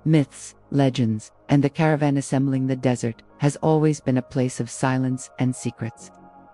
myths, legends, and the caravan assembling the desert has always been a place of silence and secrets.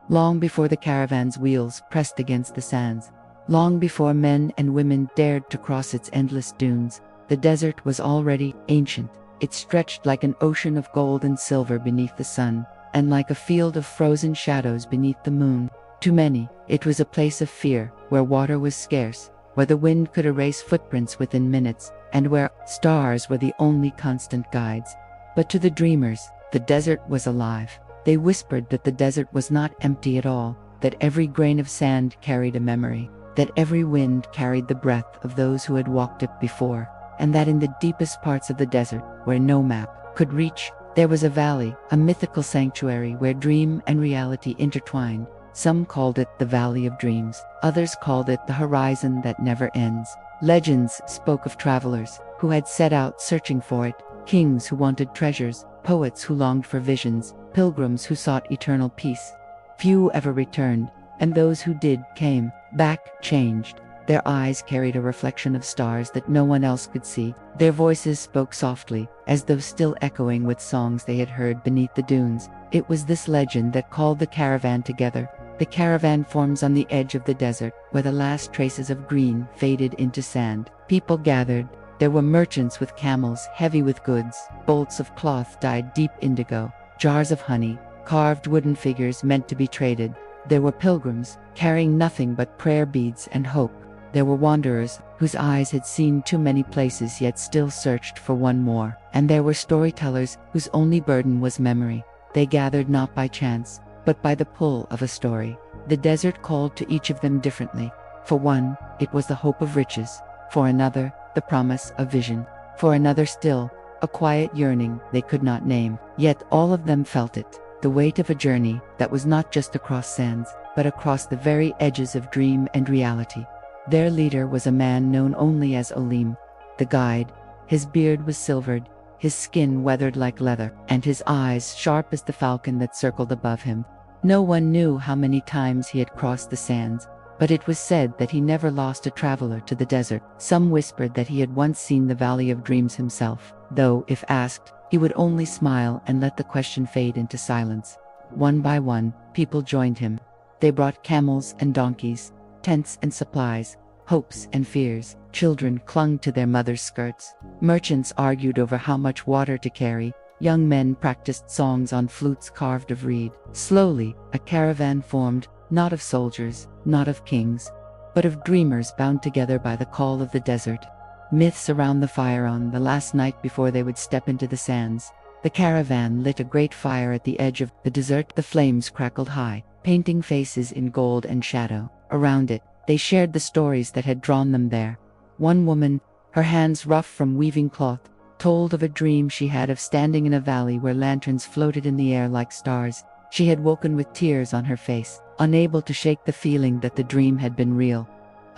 Long before the caravan's wheels pressed against the sands, long before men and women dared to cross its endless dunes, the desert was already ancient. It stretched like an ocean of gold and silver beneath the sun, and like a field of frozen shadows beneath the moon. To many, it was a place of fear, where water was scarce, where the wind could erase footprints within minutes, and where stars were the only constant guides. But to the dreamers, the desert was alive. They whispered that the desert was not empty at all, that every grain of sand carried a memory, that every wind carried the breath of those who had walked it before, and that in the deepest parts of the desert, where no map could reach, there was a valley, a mythical sanctuary where dream and reality intertwined. Some called it the Valley of Dreams, others called it the horizon that never ends. Legends spoke of travelers who had set out searching for it, kings who wanted treasures, poets who longed for visions, pilgrims who sought eternal peace. Few ever returned, and those who did came back changed. Their eyes carried a reflection of stars that no one else could see. Their voices spoke softly, as though still echoing with songs they had heard beneath the dunes. It was this legend that called the caravan together. The caravan forms on the edge of the desert, where the last traces of green faded into sand. People gathered. There were merchants with camels heavy with goods, bolts of cloth dyed deep indigo, jars of honey, carved wooden figures meant to be traded. There were pilgrims, carrying nothing but prayer beads and hope. There were wanderers, whose eyes had seen too many places yet still searched for one more. And there were storytellers, whose only burden was memory. They gathered not by chance, but by the pull of a story. The desert called to each of them differently. For one, it was the hope of riches. For another, the promise of vision. For another still, a quiet yearning they could not name. Yet all of them felt it, the weight of a journey that was not just across sands, but across the very edges of dream and reality. Their leader was a man known only as Olim, the guide. His beard was silvered, his skin weathered like leather, and his eyes sharp as the falcon that circled above him. No one knew how many times he had crossed the sands, but it was said that he never lost a traveler to the desert. Some whispered that he had once seen the Valley of Dreams himself, though, if asked, he would only smile and let the question fade into silence. One by one, people joined him. They brought camels and donkeys, tents and supplies, hopes and fears. Children clung to their mothers' skirts. Merchants argued over how much water to carry. Young men practiced songs on flutes carved of reed. Slowly, a caravan formed, not of soldiers, not of kings, but of dreamers bound together by the call of the desert. Myths around the fire on the last night before they would step into the sands. The caravan lit a great fire at the edge of the desert. The flames crackled high, painting faces in gold and shadow. Around it, they shared the stories that had drawn them there. One woman, her hands rough from weaving cloth, told of a dream she had of standing in a valley where lanterns floated in the air like stars. She had woken with tears on her face, unable to shake the feeling that the dream had been real.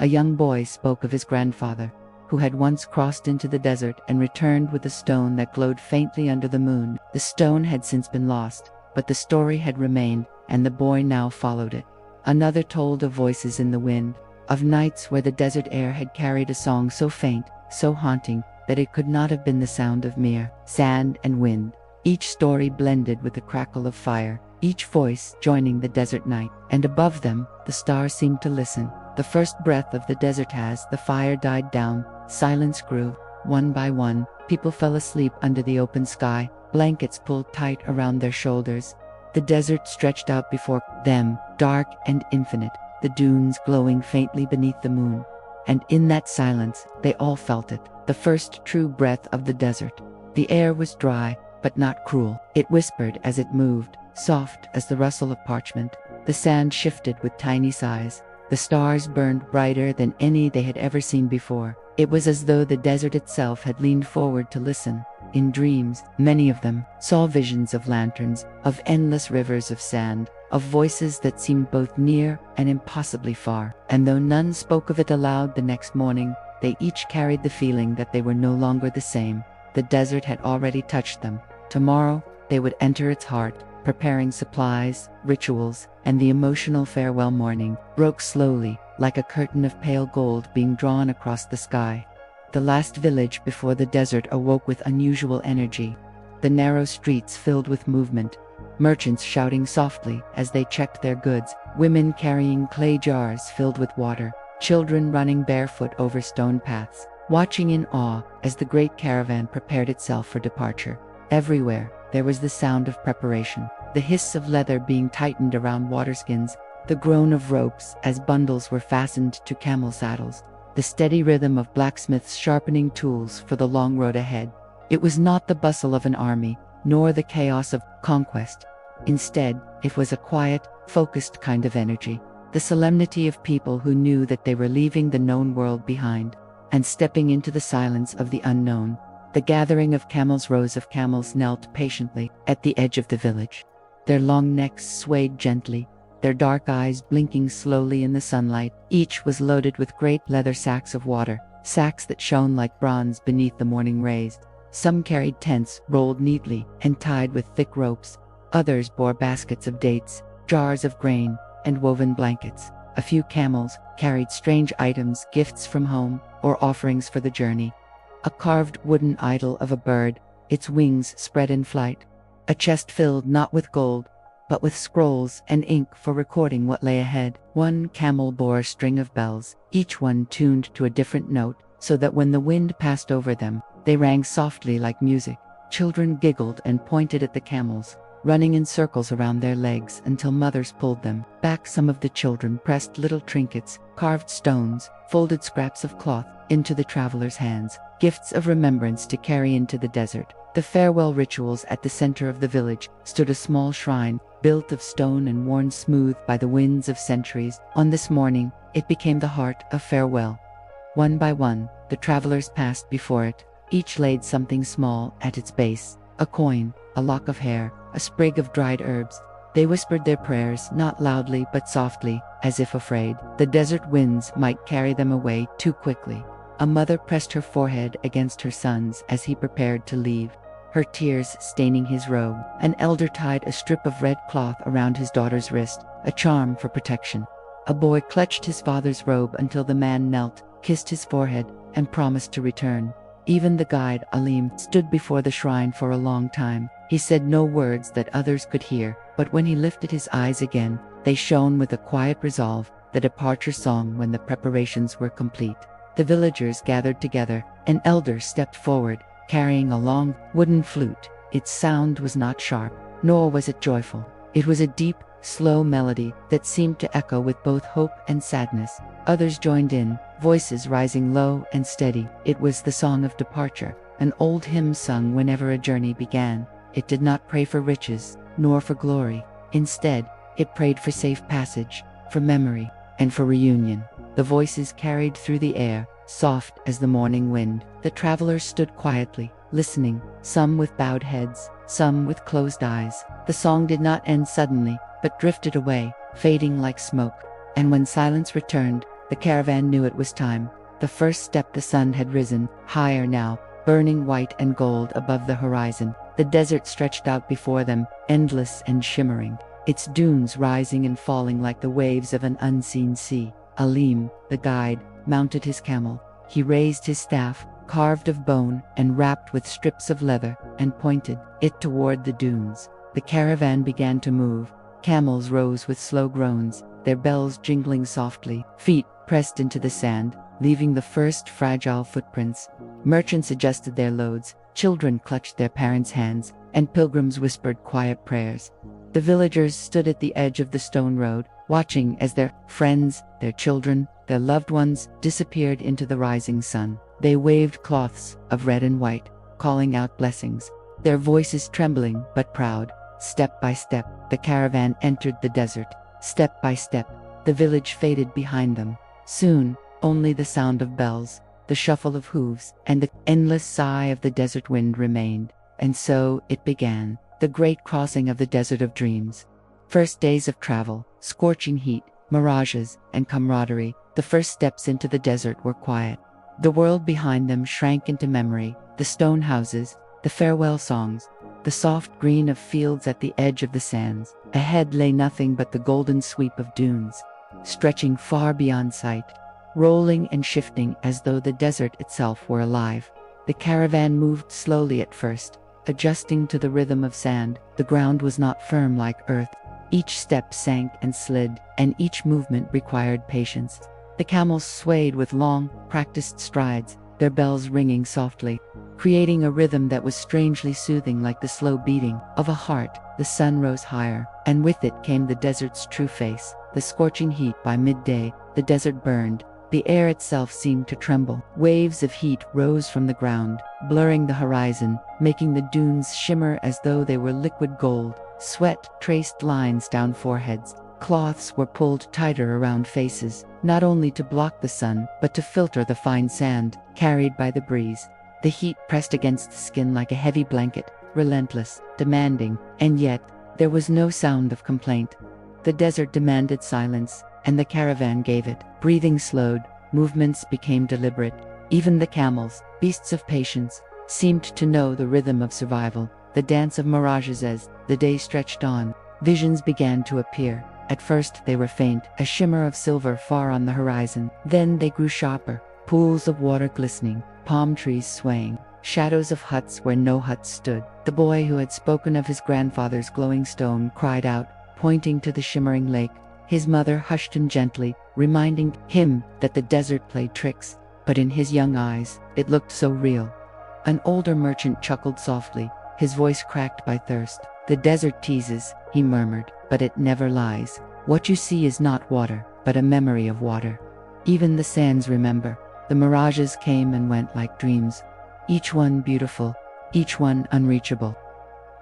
A young boy spoke of his grandfather, who had once crossed into the desert and returned with a stone that glowed faintly under the moon. The stone had since been lost, but the story had remained, and the boy now followed it. Another told of voices in the wind, of nights where the desert air had carried a song so faint, so haunting, that it could not have been the sound of mere sand and wind. Each story blended with the crackle of fire, each voice joining the desert night, and above them, the stars seemed to listen. The first breath of the desert as the fire died down, silence grew. One by one, people fell asleep under the open sky, blankets pulled tight around their shoulders. The desert stretched out before them, dark and infinite, the dunes glowing faintly beneath the moon. And in that silence, they all felt it, the first true breath of the desert. The air was dry, but not cruel. It whispered as it moved, soft as the rustle of parchment. The sand shifted with tiny sighs. The stars burned brighter than any they had ever seen before. It was as though the desert itself had leaned forward to listen. In dreams, many of them saw visions of lanterns, of endless rivers of sand, of voices that seemed both near and impossibly far. And though none spoke of it aloud the next morning, they each carried the feeling that they were no longer the same. The desert had already touched them. Tomorrow, they would enter its heart, preparing supplies, rituals, and the emotional farewell morning broke slowly, like a curtain of pale gold being drawn across the sky. the last village before the desert awoke with unusual energy. The narrow streets filled with movement, merchants shouting softly as they checked their goods, women carrying clay jars filled with water, children running barefoot over stone paths, watching in awe as the great caravan prepared itself for departure. Everywhere, there was the sound of preparation, the hiss of leather being tightened around waterskins, the groan of ropes as bundles were fastened to camel saddles, the steady rhythm of blacksmiths sharpening tools for the long road ahead. It was not the bustle of an army, nor the chaos of conquest. Instead, it was a quiet, focused kind of energy, the solemnity of people who knew that they were leaving the known world behind and stepping into the silence of the unknown. The gathering of camels, rows of camels knelt patiently at the edge of the village. Their long necks swayed gently, their dark eyes blinking slowly in the sunlight. Each was loaded with great leather sacks of water, sacks that shone like bronze beneath the morning rays. Some carried tents rolled neatly and tied with thick ropes. Others bore baskets of dates, jars of grain, and woven blankets. A few camels carried strange items, gifts from home, or offerings for the journey. A carved wooden idol of a bird, its wings spread in flight. A chest filled not with gold, but with scrolls and ink for recording what lay ahead. One camel bore a string of bells, each one tuned to a different note, so that when the wind passed over them, they rang softly like music. Children giggled and pointed at the camels, running in circles around their legs until mothers pulled them back. Some of the children pressed little trinkets, carved stones, folded scraps of cloth into the travelers' hands, gifts of remembrance to carry into the desert. The farewell rituals. At the center of the village stood a small shrine, built of stone and worn smooth by the winds of centuries. On this morning, it became the heart of farewell. One by one, the travelers passed before it. Each laid something small at its base, a coin, a lock of hair, a sprig of dried herbs. They whispered their prayers, not loudly but softly, as if afraid the desert winds might carry them away too quickly. A mother pressed her forehead against her son's as he prepared to leave, her tears staining his robe. An elder tied a strip of red cloth around his daughter's wrist, a charm for protection. A boy clutched his father's robe until the man knelt, kissed his forehead, and promised to return. Even the guide, Alim, stood before the shrine for a long time. He said no words that others could hear, but when he lifted his eyes again, they shone with a quiet resolve, the departure song when the preparations were complete. The villagers gathered together. An elder stepped forward, carrying a long, wooden flute. Its sound was not sharp, nor was it joyful. It was a deep, slow melody that seemed to echo with both hope and sadness. Others joined in, voices rising low and steady. It was the song of departure, an old hymn sung whenever a journey began. It did not pray for riches, nor for glory. Instead, it prayed for safe passage, for memory, and for reunion. The voices carried through the air, soft as the morning wind. The travelers stood quietly, listening, some with bowed heads, some with closed eyes. The song did not end suddenly, but drifted away, fading like smoke. And when silence returned, the caravan knew it was time. The first step. The sun had risen, higher now, burning white and gold above the horizon. The desert stretched out before them, endless and shimmering, its dunes rising and falling like the waves of an unseen sea. Alim, the guide, mounted his camel. He raised his staff, carved of bone and wrapped with strips of leather, and pointed it toward the dunes. The caravan began to move. Camels rose with slow groans, their bells jingling softly. Feet pressed into the sand, leaving the first fragile footprints. Merchants adjusted their loads, children clutched their parents' hands, and pilgrims whispered quiet prayers. The villagers stood at the edge of the stone road, watching as their friends, their children, their loved ones disappeared into the rising sun. They waved cloths of red and white, calling out blessings, their voices trembling but proud. Step by step, the caravan entered the desert. Step by step, the village faded behind them. Soon, only the sound of bells, the shuffle of hooves, and the endless sigh of the desert wind remained. And so it began, the great crossing of the desert of dreams. First days of travel, scorching heat, mirages, and camaraderie. The first steps into the desert were quiet. The world behind them shrank into memory, the stone houses, the farewell songs, the soft green of fields at the edge of the sands. Ahead lay nothing but the golden sweep of dunes, stretching far beyond sight. rolling and shifting as though the desert itself were alive. The caravan moved slowly at first, adjusting to the rhythm of sand. The ground was not firm like earth. Each step sank and slid, and each movement required patience. The camels swayed with long, practiced strides, their bells ringing softly, creating a rhythm that was strangely soothing, like the slow beating of a heart. The sun rose higher, and with it came the desert's true face, the scorching heat. By midday, the desert burned. The air itself seemed to tremble. Waves of heat rose from the ground, blurring the horizon, making the dunes shimmer as though they were liquid gold. Sweat traced lines down foreheads. Cloths were pulled tighter around faces, not only to block the sun, but to filter the fine sand carried by the breeze. The heat pressed against the skin like a heavy blanket, relentless, demanding, and yet there was no sound of complaint. The desert demanded silence, and the caravan gave it. Breathing slowed, movements became deliberate. Even the camels, beasts of patience, seemed to know the rhythm of survival, the dance of mirages. As the day stretched on, visions began to appear. At first they were faint, a shimmer of silver far on the horizon. Then they grew sharper, pools of water glistening, palm trees swaying, shadows of huts where no huts stood. The boy who had spoken of his grandfather's glowing stone cried out, pointing to the shimmering lake. His mother hushed him gently, reminding him that the desert played tricks, but in his young eyes, it looked so real. An older merchant chuckled softly, his voice cracked by thirst. "The desert teases," he murmured, "but it never lies. What you see is not water, but a memory of water. Even the sands remember. The mirages came and went like dreams, each one beautiful, each one unreachable.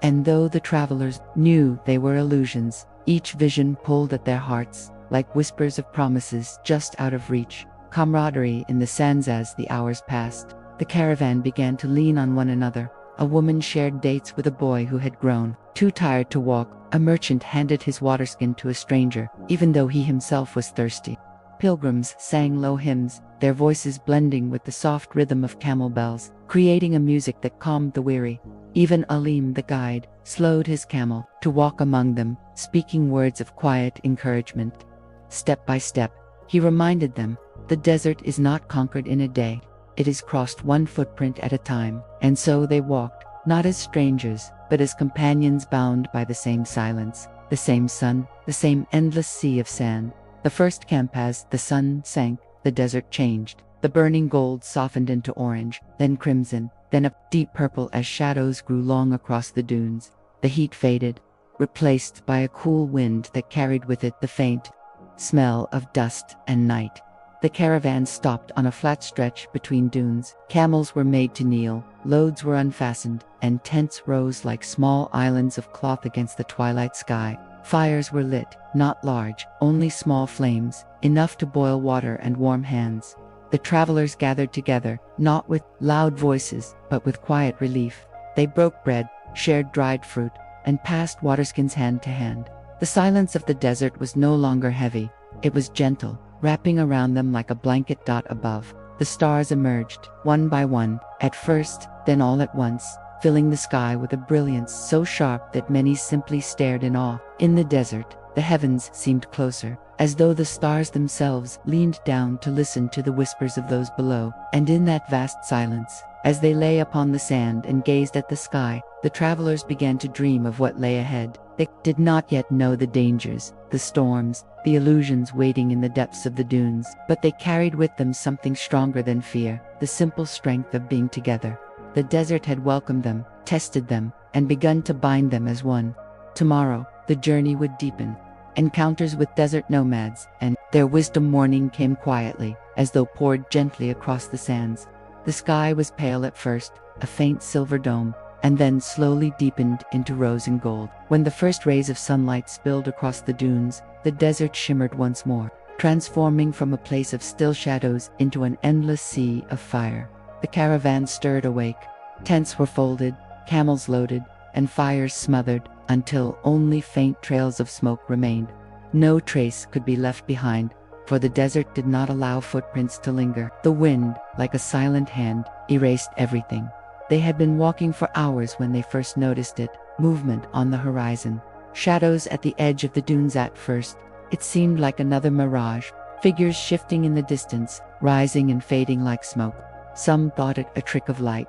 And though the travelers knew they were illusions, each vision pulled at their hearts, like whispers of promises just out of reach." Camaraderie in the sands. As the hours passed, the caravan began to lean on one another. A woman shared dates with a boy who had grown too tired to walk. A merchant handed his waterskin to a stranger, even though he himself was thirsty. Pilgrims sang low hymns, their voices blending with the soft rhythm of camel bells, creating a music that calmed the weary. Even Alim, the guide, slowed his camel to walk among them, speaking words of quiet encouragement. Step by step, he reminded them, the desert is not conquered in a day. It is crossed one footprint at a time. And so they walked, not as strangers, but as companions bound by the same silence, the same sun, the same endless sea of sand. The first camp. As the sun sank, the desert changed. The burning gold softened into orange, then crimson, then a deep purple as shadows grew long across the dunes. The heat faded, replaced by a cool wind that carried with it the faint smell of dust and night. The caravan stopped on a flat stretch between dunes. Camels were made to kneel, loads were unfastened, and tents rose like small islands of cloth against the twilight sky. Fires were lit, not large, only small flames, enough to boil water and warm hands. The travelers gathered together, not with loud voices, but with quiet relief. They broke bread, shared dried fruit, and passed waterskins hand to hand. The silence of the desert was no longer heavy. It was gentle, wrapping around them like a blanket. Above, the stars emerged, one by one, at first, then all at once, filling the sky with a brilliance so sharp that many simply stared in awe. In the desert, the heavens seemed closer, as though the stars themselves leaned down to listen to the whispers of those below. And in that vast silence, as they lay upon the sand and gazed at the sky, the travelers began to dream of what lay ahead. They did not yet know the dangers, the storms, the illusions waiting in the depths of the dunes, but they carried with them something stronger than fear, the simple strength of being together. The desert had welcomed them, tested them, and begun to bind them as one. Tomorrow, the journey would deepen. Encounters with desert nomads, and their wisdom. Morning came quietly, as though poured gently across the sands. The sky was pale at first, a faint silver dome, and then slowly deepened into rose and gold. When the first rays of sunlight spilled across the dunes, the desert shimmered once more, transforming from a place of still shadows into an endless sea of fire. The caravan stirred awake. Tents were folded, camels loaded, and fires smothered, until only faint trails of smoke remained. No trace could be left behind, for the desert did not allow footprints to linger. The wind, like a silent hand, erased everything. They had been walking for hours when they first noticed it. Movement on the horizon, shadows at the edge of the dunes. At first, it seemed like another mirage, figures shifting in the distance, rising and fading like smoke. Some thought it a trick of light,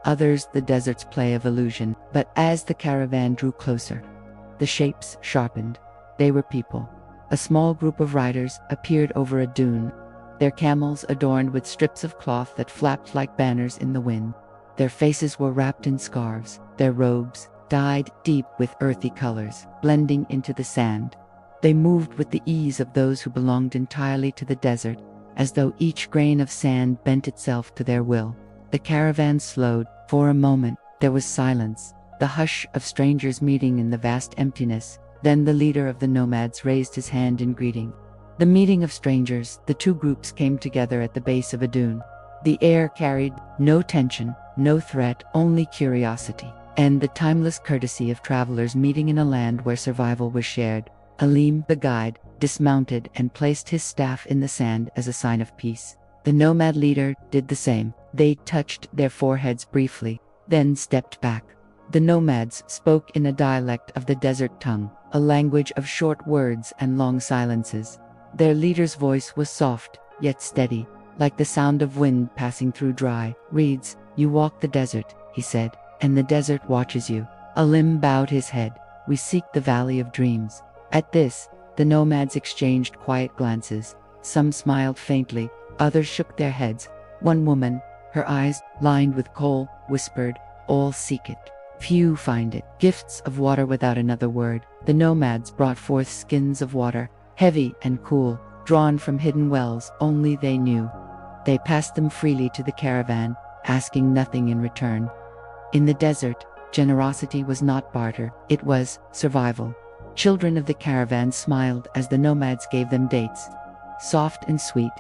others the desert's play of illusion. But as the caravan drew closer, the shapes sharpened. They were people. A small group of riders appeared over a dune, their camels adorned with strips of cloth that flapped like banners in the wind. Their faces were wrapped in scarves, their robes dyed deep with earthy colors, blending into the sand. They moved with the ease of those who belonged entirely to the desert, as though each grain of sand bent itself to their will. The caravan slowed. For a moment, there was silence, the hush of strangers meeting in the vast emptiness. Then the leader of the nomads raised his hand in greeting. The meeting of strangers, the two groups came together at the base of a dune. The air carried no tension, no threat, only curiosity, and the timeless courtesy of travelers meeting in a land where survival was shared. Alim, the guide, dismounted and placed his staff in the sand as a sign of peace. The nomad leader did the same. They touched their foreheads briefly, then stepped back. The nomads spoke in a dialect of the desert tongue, a language of short words and long silences. Their leader's voice was soft, yet steady, like the sound of wind passing through dry reeds. "You walk the desert," he said, "and the desert watches you." Alim bowed his head. "We seek the Valley of Dreams." At this, the nomads exchanged quiet glances. Some smiled faintly, others shook their heads. One woman, her eyes lined with kohl, whispered, "All seek it. Few find it." Gifts of water without another word. The nomads brought forth skins of water, heavy and cool, drawn from hidden wells only they knew. They passed them freely to the caravan, asking nothing in return. In the desert, generosity was not barter, it was survival. Children of the caravan smiled as the nomads gave them dates, soft and sweet,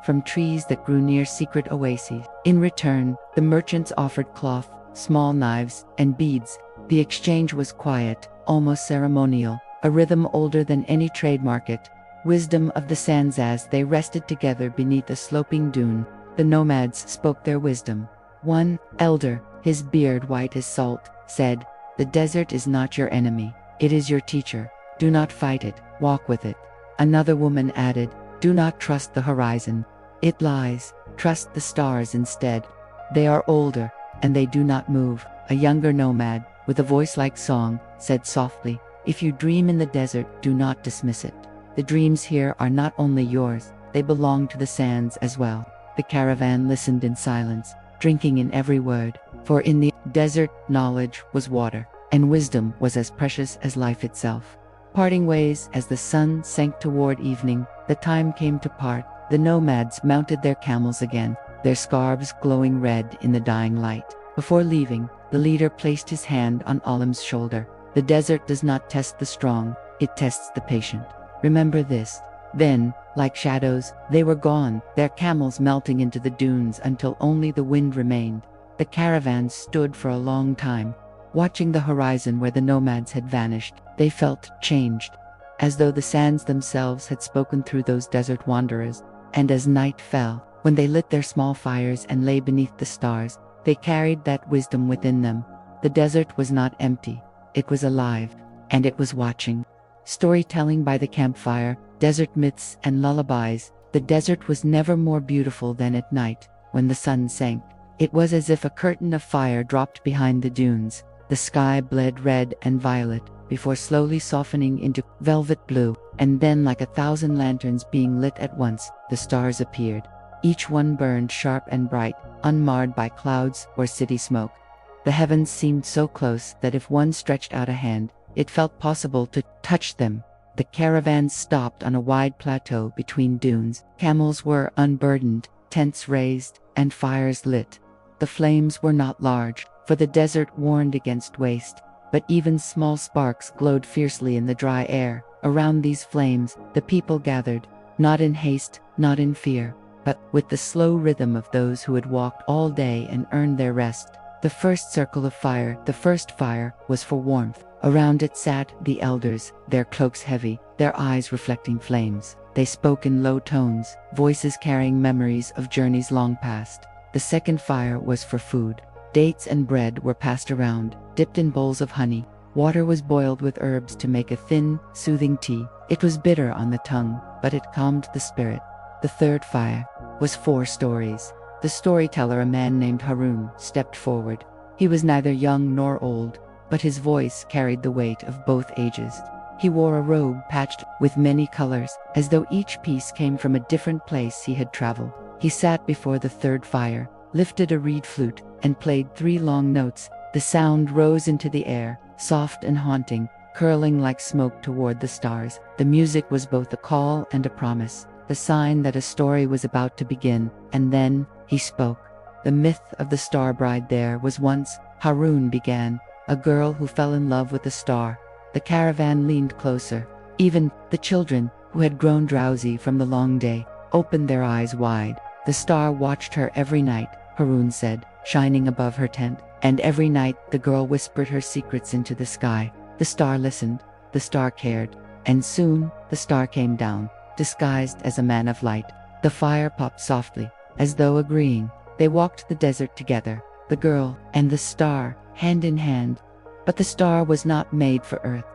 from trees that grew near secret oases. In return, the merchants offered cloth, small knives, and beads. The exchange was quiet, almost ceremonial, a rhythm older than any trade market. Wisdom of the sands. As they rested together beneath a sloping dune, the nomads spoke their wisdom. One elder, his beard white as salt, said, "The desert is not your enemy, it is your teacher. Do not fight it, walk with it." Another woman added, "Do not trust the horizon. It lies, trust the stars instead. They are older, and they do not move." A younger nomad, with a voice like song, said softly, "If you dream in the desert, do not dismiss it. The dreams here are not only yours, they belong to the sands as well." The caravan listened in silence, drinking in every word, for in the desert, knowledge was water, and wisdom was as precious as life itself. Parting ways. As the sun sank toward evening, the time came to part. The nomads mounted their camels again, their scarves glowing red in the dying light. Before leaving, the leader placed his hand on Alim's shoulder. "The desert does not test the strong, it tests the patient. Remember this." Then, like shadows, they were gone, their camels melting into the dunes until only the wind remained. The caravan stood for a long time, watching the horizon where the nomads had vanished. They felt changed, as though the sands themselves had spoken through those desert wanderers. And as night fell, when they lit their small fires and lay beneath the stars, they carried that wisdom within them. The desert was not empty, it was alive, and it was watching. Storytelling by the campfire, desert myths and lullabies. The desert was never more beautiful than at night, when the sun sank. It was as if a curtain of fire dropped behind the dunes. The sky bled red and violet, before slowly softening into velvet blue, and then, like 1,000 lanterns being lit at once, the stars appeared. Each one burned sharp and bright, unmarred by clouds or city smoke. The heavens seemed so close that if one stretched out a hand, it felt possible to touch them. The caravan stopped on a wide plateau between dunes. Camels were unburdened, tents raised, and fires lit. The flames were not large, for the desert warned against waste, but even small sparks glowed fiercely in the dry air. Around these flames, the people gathered, not in haste, not in fear, but with the slow rhythm of those who had walked all day and earned their rest. The first circle of fire, the first fire, was for warmth. Around it sat the elders, their cloaks heavy, their eyes reflecting flames. They spoke in low tones, voices carrying memories of journeys long past. The second fire was for food. Dates and bread were passed around, dipped in bowls of honey. Water was boiled with herbs to make a thin, soothing tea. It was bitter on the tongue, but it calmed the spirit. The third fire was 4 stories. The storyteller, a man named Harun, stepped forward. He was neither young nor old, but his voice carried the weight of both ages. He wore a robe patched with many colors, as though each piece came from a different place he had traveled. He sat before the third fire, lifted a reed flute, and played 3 long notes. The sound rose into the air, soft and haunting, curling like smoke toward the stars. The music was both a call and a promise, the sign that a story was about to begin. And then he spoke. The myth of the star bride. There was once, Harun began, a girl who fell in love with a star. The caravan leaned closer. Even the children, who had grown drowsy from the long day, opened their eyes wide. The star watched her every night, Harun said, shining above her tent. And every night the girl whispered her secrets into the sky. The star listened, the star cared, and soon the star came down, disguised as a man of light. The fire popped softly, as though agreeing. They walked the desert together, the girl and the star, hand in hand. But the star was not made for Earth.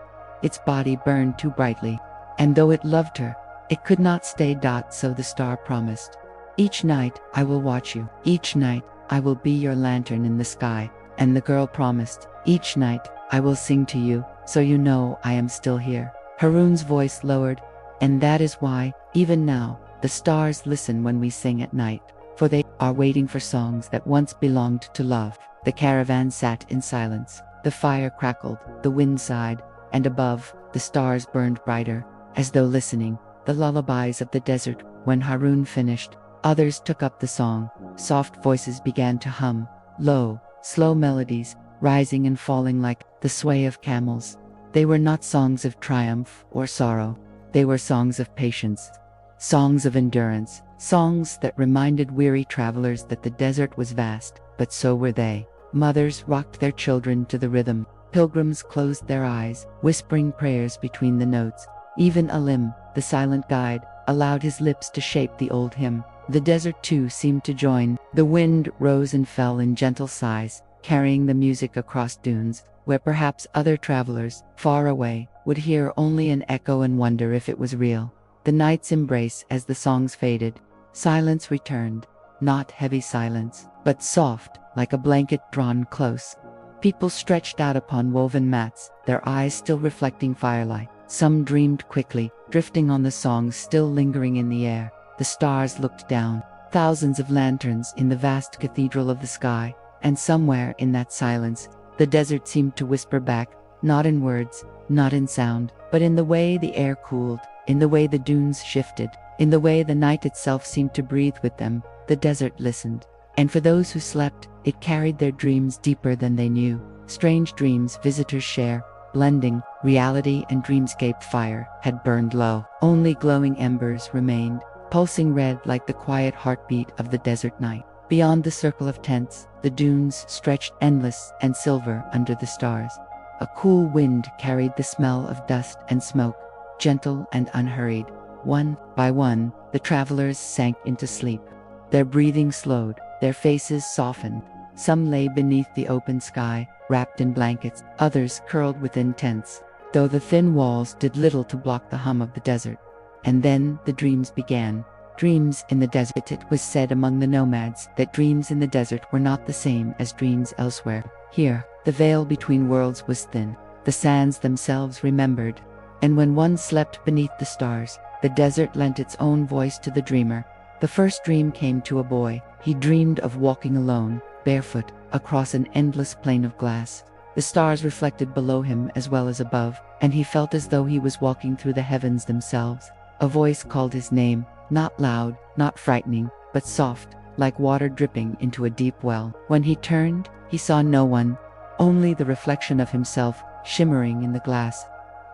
Its body burned too brightly, and though it loved her, it could not stay. So the star promised, "Each night I will watch you. Each night I will be your lantern in the sky." And the girl promised, "Each night I will sing to you, so you know I am still here." Harun's voice lowered, "And that is why, even now, the stars listen when we sing at night, for they are waiting for songs that once belonged to love." The caravan sat in silence. The fire crackled, the wind sighed, and above, the stars burned brighter, as though listening, the lullabies of the desert. When Harun finished, others took up the song. Soft voices began to hum, low, slow melodies, rising and falling like the sway of camels. They were not songs of triumph or sorrow. They were songs of patience, songs of endurance, songs that reminded weary travelers that the desert was vast, but so were they. Mothers rocked their children to the rhythm. Pilgrims closed their eyes, whispering prayers between the notes. Even Alim, the silent guide, allowed his lips to shape the old hymn. The desert too seemed to join. The wind rose and fell in gentle sighs, carrying the music across dunes, where perhaps other travelers, far away, would hear only an echo and wonder if it was real. The night's embrace as the songs faded. Silence returned, not heavy silence, but soft, like a blanket drawn close. People stretched out upon woven mats, their eyes still reflecting firelight. Some dreamed quickly, drifting on the songs still lingering in the air. The stars looked down, thousands of lanterns in the vast cathedral of the sky, and somewhere in that silence, the desert seemed to whisper back, not in words, not in sound, but in the way the air cooled, in the way the dunes shifted, in the way the night itself seemed to breathe with them. The desert listened. And for those who slept, it carried their dreams deeper than they knew. Strange dreams visitors share, blending reality and dreamscape. Fire had burned low. Only glowing embers remained, pulsing red like the quiet heartbeat of the desert night. Beyond the circle of tents, the dunes stretched endless and silver under the stars. A cool wind carried the smell of dust and smoke, gentle and unhurried. One by one, the travelers sank into sleep. Their breathing slowed, their faces softened. Some lay beneath the open sky, wrapped in blankets, others curled within tents, though the thin walls did little to block the hum of the desert. And then the dreams began. Dreams in the desert. It was said among the nomads that dreams in the desert were not the same as dreams elsewhere. Here, the veil between worlds was thin. The sands themselves remembered. And when one slept beneath the stars, the desert lent its own voice to the dreamer. The first dream came to a boy. He dreamed of walking alone, barefoot, across an endless plain of glass. The stars reflected below him as well as above, and he felt as though he was walking through the heavens themselves. A voice called his name, not loud, not frightening, but soft, like water dripping into a deep well. When he turned, he saw no one, only the reflection of himself, shimmering in the glass,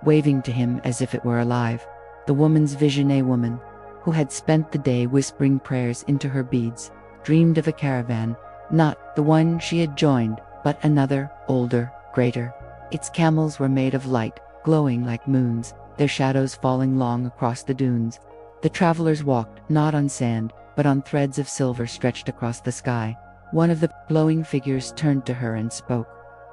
waving to him as if it were alive. The woman's vision. A woman who had spent the day whispering prayers into her beads, dreamed of a caravan, not the one she had joined, but another, older, greater. Its camels were made of light, glowing like moons, their shadows falling long across the dunes. The travelers walked, not on sand, but on threads of silver stretched across the sky. One of the glowing figures turned to her and spoke.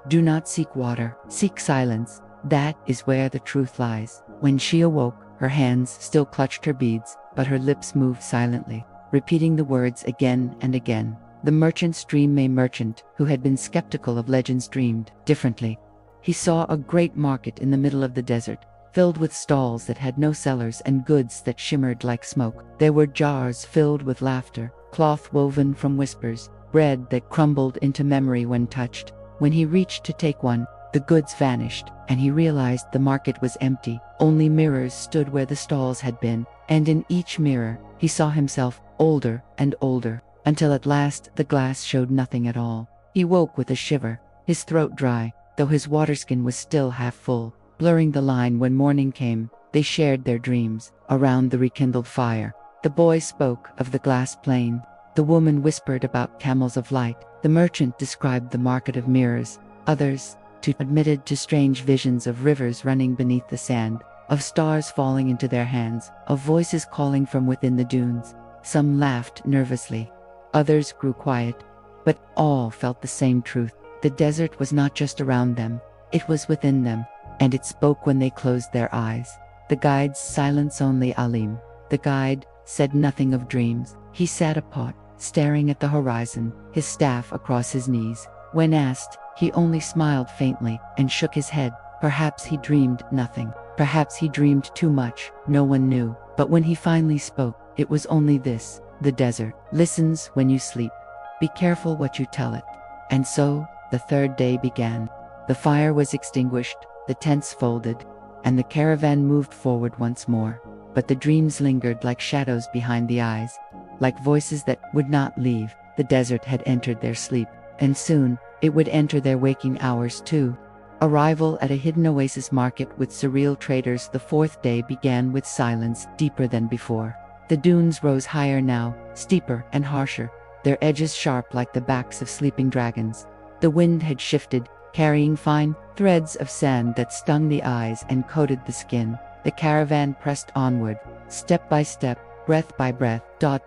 "Do not seek water, seek silence. That is where the truth lies." When she awoke, Her hands still clutched her beads, but her lips moved silently, repeating the words again and again. The merchant's dream a merchant who had been skeptical of legends dreamed differently. He saw a great market in the middle of the desert, filled with stalls that had no sellers and goods that shimmered like smoke. There were jars filled with laughter, cloth woven from whispers, bread that crumbled into memory when touched. When he reached to take one, the goods vanished, and he realized the market was empty. Only mirrors stood where the stalls had been, and in each mirror, he saw himself older and older, until at last the glass showed nothing at all. He woke with a shiver, his throat dry, though his waterskin was still half full. Blurring the line when morning came, they shared their dreams around the rekindled fire. The boy spoke of the glass plain. The woman whispered about camels of light. The merchant described the market of mirrors. Others, too, admitted to strange visions of rivers running beneath the sand, of stars falling into their hands, of voices calling from within the dunes. Some laughed nervously. Others grew quiet. But all felt the same truth. The desert was not just around them. It was within them. And it spoke when they closed their eyes. The guide's silence only Alim. The guide said nothing of dreams. He sat apart, staring at the horizon, his staff across his knees. When asked, he only smiled faintly and shook his head. Perhaps he dreamed nothing. Perhaps he dreamed too much. No one knew. But when he finally spoke, it was only this: the desert listens when you sleep. Be careful what you tell it. And so, the third day began. The fire was extinguished. The tents folded, and the caravan moved forward once more. But the dreams lingered like shadows behind the eyes, like voices that would not leave. The desert had entered their sleep, and soon, it would enter their waking hours too. Arrival at a hidden oasis market with surreal traders. The fourth day began with silence deeper than before. The dunes rose higher now, steeper and harsher, their edges sharp like the backs of sleeping dragons. The wind had shifted, carrying fine threads of sand that stung the eyes and coated the skin. The caravan pressed onward, step by step, breath by breath.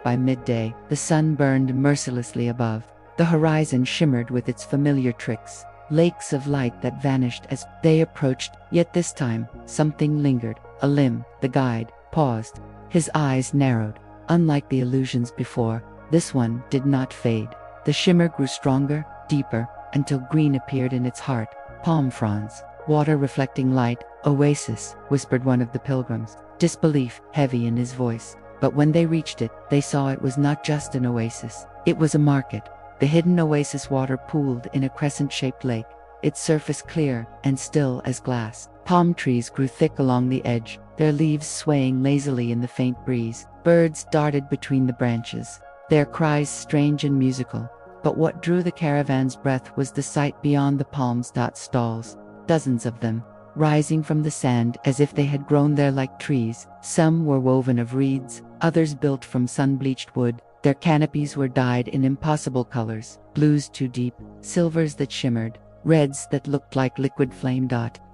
By midday, the sun burned mercilessly above. The horizon shimmered with its familiar tricks, lakes of light that vanished as they approached. Yet this time, something lingered. Alim, the guide, paused. His eyes narrowed. Unlike the illusions before, this one did not fade. The shimmer grew stronger, deeper, until green appeared in its heart. Palm fronds, water reflecting light. Oasis, whispered one of the pilgrims, disbelief heavy in his voice. But when they reached it, they saw it was not just an oasis. It was a market. The hidden oasis water pooled in a crescent-shaped lake, its surface clear and still as glass. Palm trees grew thick along the edge, their leaves swaying lazily in the faint breeze. Birds darted between the branches, their cries strange and musical. But what drew the caravan's breath was the sight beyond the palms. Stalls, dozens of them, rising from the sand as if they had grown there like trees. Some were woven of reeds, others built from sun-bleached wood. Their canopies were dyed in impossible colors, blues too deep, silvers that shimmered, reds that looked like liquid flame.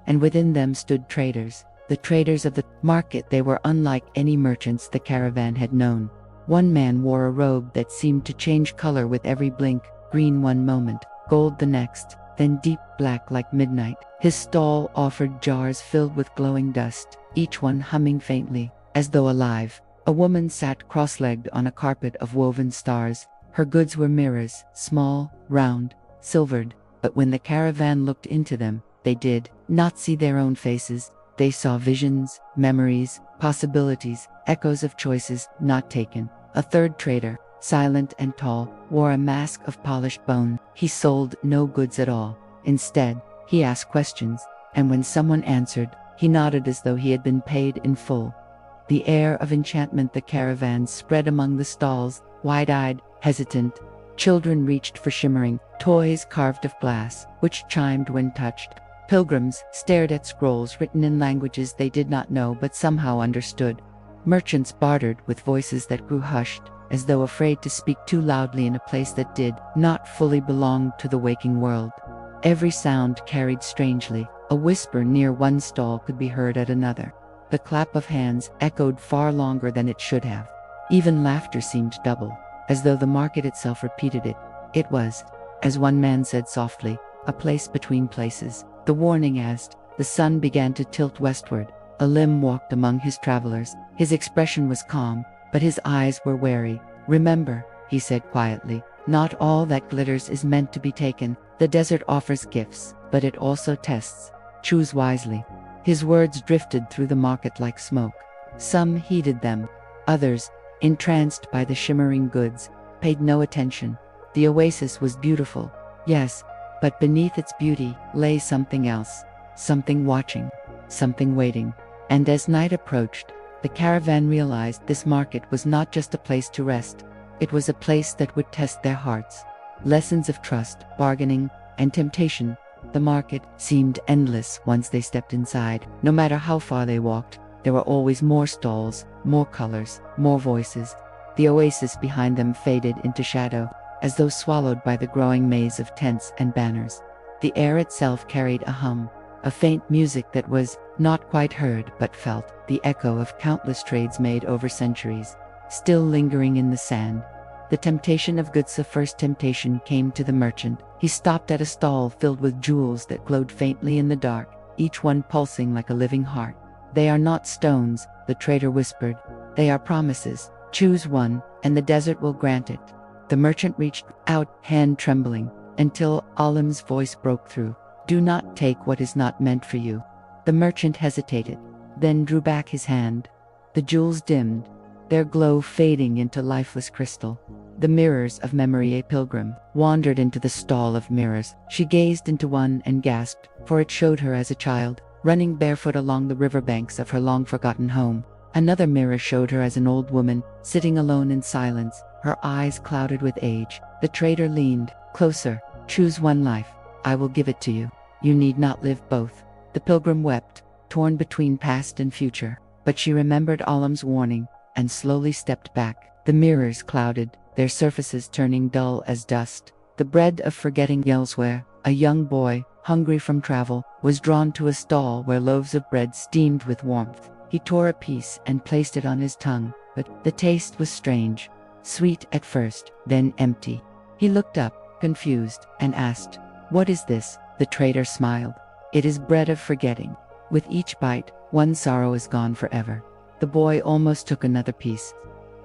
And within them stood traders, the traders of the market. They were unlike any merchants the caravan had known. One man wore a robe that seemed to change color with every blink, green one moment, gold the next, then deep black like midnight. His stall offered jars filled with glowing dust, each one humming faintly, as though alive. A woman sat cross-legged on a carpet of woven stars. Her goods were mirrors, small, round, silvered, but when the caravan looked into them, they did not see their own faces. They saw visions, memories, possibilities, echoes of choices not taken. A third trader, silent and tall, wore a mask of polished bone. He sold no goods at all. Instead, he asked questions, and when someone answered, he nodded as though he had been paid in full. The air of enchantment the caravan spread among the stalls, wide-eyed, hesitant. Children reached for shimmering toys carved of glass, which chimed when touched. Pilgrims stared at scrolls written in languages they did not know but somehow understood. Merchants bartered with voices that grew hushed, as though afraid to speak too loudly in a place that did not fully belong to the waking world. Every sound carried strangely. A whisper near one stall could be heard at another. The clap of hands echoed far longer than it should have. Even laughter seemed double, as though the market itself repeated it. It was, as one man said softly, a place between places. The warning asked. The sun began to tilt westward, Alim walked among his travelers. His expression was calm, but his eyes were wary. "Remember," he said quietly, "not all that glitters is meant to be taken. The desert offers gifts, but it also tests. Choose wisely." His words drifted through the market like smoke. Some heeded them. Others, entranced by the shimmering goods, paid no attention. The oasis was beautiful, yes, but beneath its beauty lay something else. Something watching, something waiting. And as night approached, the caravan realized this market was not just a place to rest. It was a place that would test their hearts. Lessons of trust, bargaining, and temptation. The market seemed endless once they stepped inside. No matter how far they walked, there were always more stalls, more colors, more voices. The oasis behind them faded into shadow, as though swallowed by the growing maze of tents and banners. The air itself carried a hum, a faint music that was not quite heard but felt, the echo of countless trades made over centuries, still lingering in the sand. The temptation of goods. The first temptation came to the merchant. He stopped at a stall filled with jewels that glowed faintly in the dark, each one pulsing like a living heart. "They are not stones," the trader whispered. "They are promises. Choose one, and the desert will grant it." The merchant reached out, hand trembling, until Alim's voice broke through. "Do not take what is not meant for you." The merchant hesitated, then drew back his hand. The jewels dimmed, their glow fading into lifeless crystal. The mirrors of memory. A pilgrim wandered into the stall of mirrors. She gazed into one and gasped, for it showed her as a child, running barefoot along the riverbanks of her long-forgotten home. Another mirror showed her as an old woman, sitting alone in silence, her eyes clouded with age. The trader leaned closer. "Choose one life. I will give it to you. You need not live both." The pilgrim wept, torn between past and future, but she remembered Alim's warning and slowly stepped back. The mirrors clouded, their surfaces turning dull as dust. The bread of forgetting. Elsewhere, a young boy, hungry from travel, was drawn to a stall where loaves of bread steamed with warmth. He tore a piece and placed it on his tongue, but the taste was strange, sweet at first, then empty. He looked up, confused, and asked, "What is this?" The trader smiled. "It is bread of forgetting. With each bite, one sorrow is gone forever." The boy almost took another piece,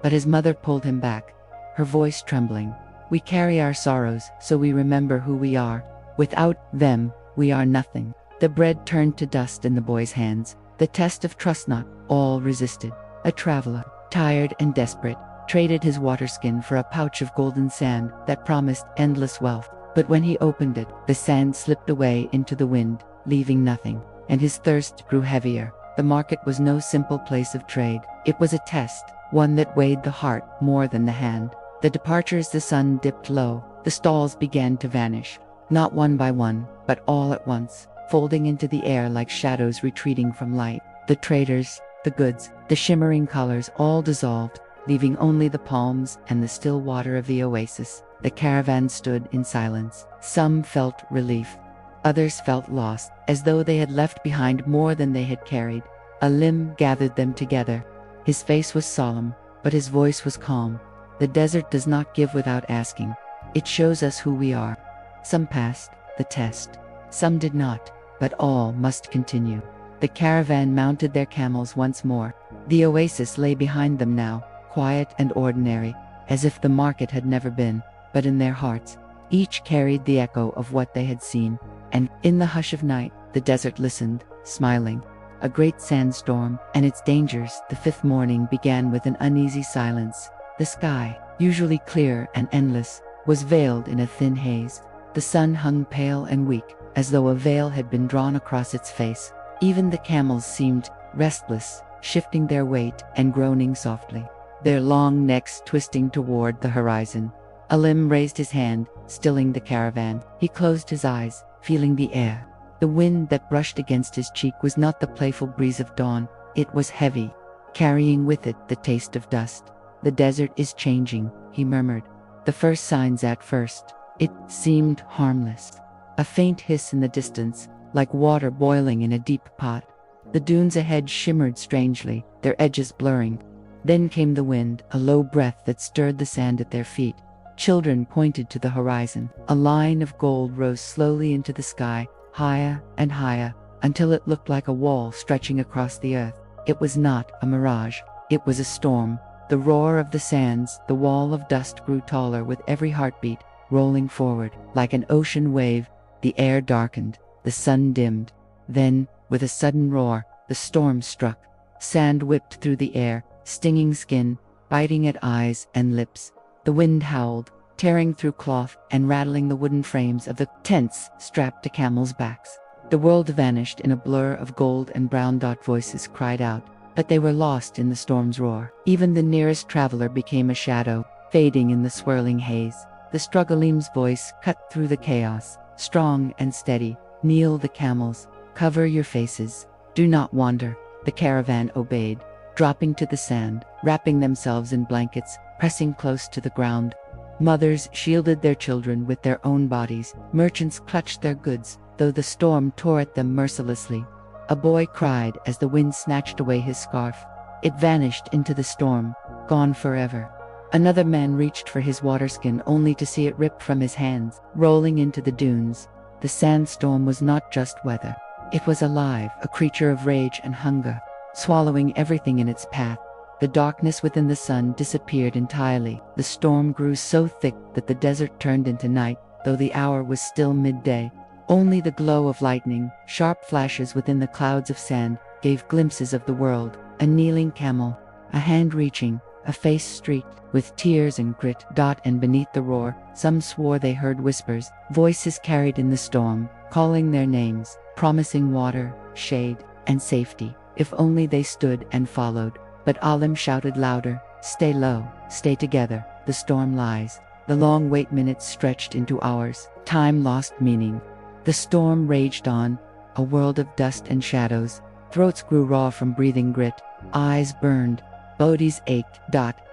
but his mother pulled him back, her voice trembling. "We carry our sorrows so we remember who we are. Without them, we are nothing." The bread turned to dust in the boy's hands. The test of trust. Not all resisted. A traveler, tired and desperate, traded his waterskin for a pouch of golden sand that promised endless wealth. But when he opened it, the sand slipped away into the wind, leaving nothing, and his thirst grew heavier. The market was no simple place of trade. It was a test, one that weighed the heart more than the hand. The departures. The sun dipped low. The stalls began to vanish, not one by one, but all at once, folding into the air like shadows retreating from light. The traders, the goods, the shimmering colors all dissolved, leaving only the palms and the still water of the oasis. The caravan stood in silence. Some felt relief. Others felt lost, as though they had left behind more than they had carried. Alim gathered them together. His face was solemn, but his voice was calm. "The desert does not give without asking. It shows us who we are. Some passed the test. Some did not, but all must continue." The caravan mounted their camels once more. The oasis lay behind them now, quiet and ordinary, as if the market had never been. But in their hearts, each carried the echo of what they had seen. And, in the hush of night, the desert listened, smiling. A great sandstorm, and its dangers. The fifth morning began with an uneasy silence. The sky, usually clear and endless, was veiled in a thin haze. The sun hung pale and weak, as though a veil had been drawn across its face. Even the camels seemed restless, shifting their weight and groaning softly, their long necks twisting toward the horizon. Alim raised his hand, stilling the caravan. He closed his eyes, feeling the air. The wind that brushed against his cheek was not the playful breeze of dawn. It was heavy, carrying with it the taste of dust. "The desert is changing," he murmured. The first signs. At first, it seemed harmless. A faint hiss in the distance, like water boiling in a deep pot. The dunes ahead shimmered strangely, their edges blurring. Then came the wind, a low breath that stirred the sand at their feet. Children pointed to the horizon. A line of gold rose slowly into the sky, higher and higher, until it looked like a wall stretching across the earth. It was not a mirage. It was a storm. The roar of the sands, the wall of dust grew taller with every heartbeat, rolling forward. Like an ocean wave, the air darkened, the sun dimmed. Then, with a sudden roar, the storm struck. Sand whipped through the air, stinging skin, biting at eyes and lips. The wind howled, tearing through cloth and rattling the wooden frames of the tents strapped to camels' backs. The world vanished in a blur of gold and brown. Voices cried out, but they were lost in the storm's roar. Even the nearest traveler became a shadow, fading in the swirling haze. The Struggleem's voice cut through the chaos, strong and steady. "Kneel the camels, cover your faces, do not wander." The caravan obeyed, dropping to the sand, wrapping themselves in blankets, pressing close to the ground. Mothers shielded their children with their own bodies. Merchants clutched their goods, though the storm tore at them mercilessly. A boy cried as the wind snatched away his scarf. It vanished into the storm, gone forever. Another man reached for his waterskin only to see it ripped from his hands, rolling into the dunes. The sandstorm was not just weather. It was alive, a creature of rage and hunger, swallowing everything in its path. The darkness within the sun disappeared entirely. The storm grew so thick that the desert turned into night, though the hour was still midday. Only the glow of lightning, sharp flashes within the clouds of sand, gave glimpses of the world. A kneeling camel, a hand reaching, a face streaked with tears and grit. And beneath the roar, some swore they heard whispers, voices carried in the storm, calling their names, promising water, shade, and safety, if only they stood and followed. But Alim shouted louder, "Stay low, stay together, the storm lies." The long wait minutes stretched into hours. Time lost meaning. The storm raged on, a world of dust and shadows. Throats grew raw from breathing grit. Eyes burned. Bodies ached.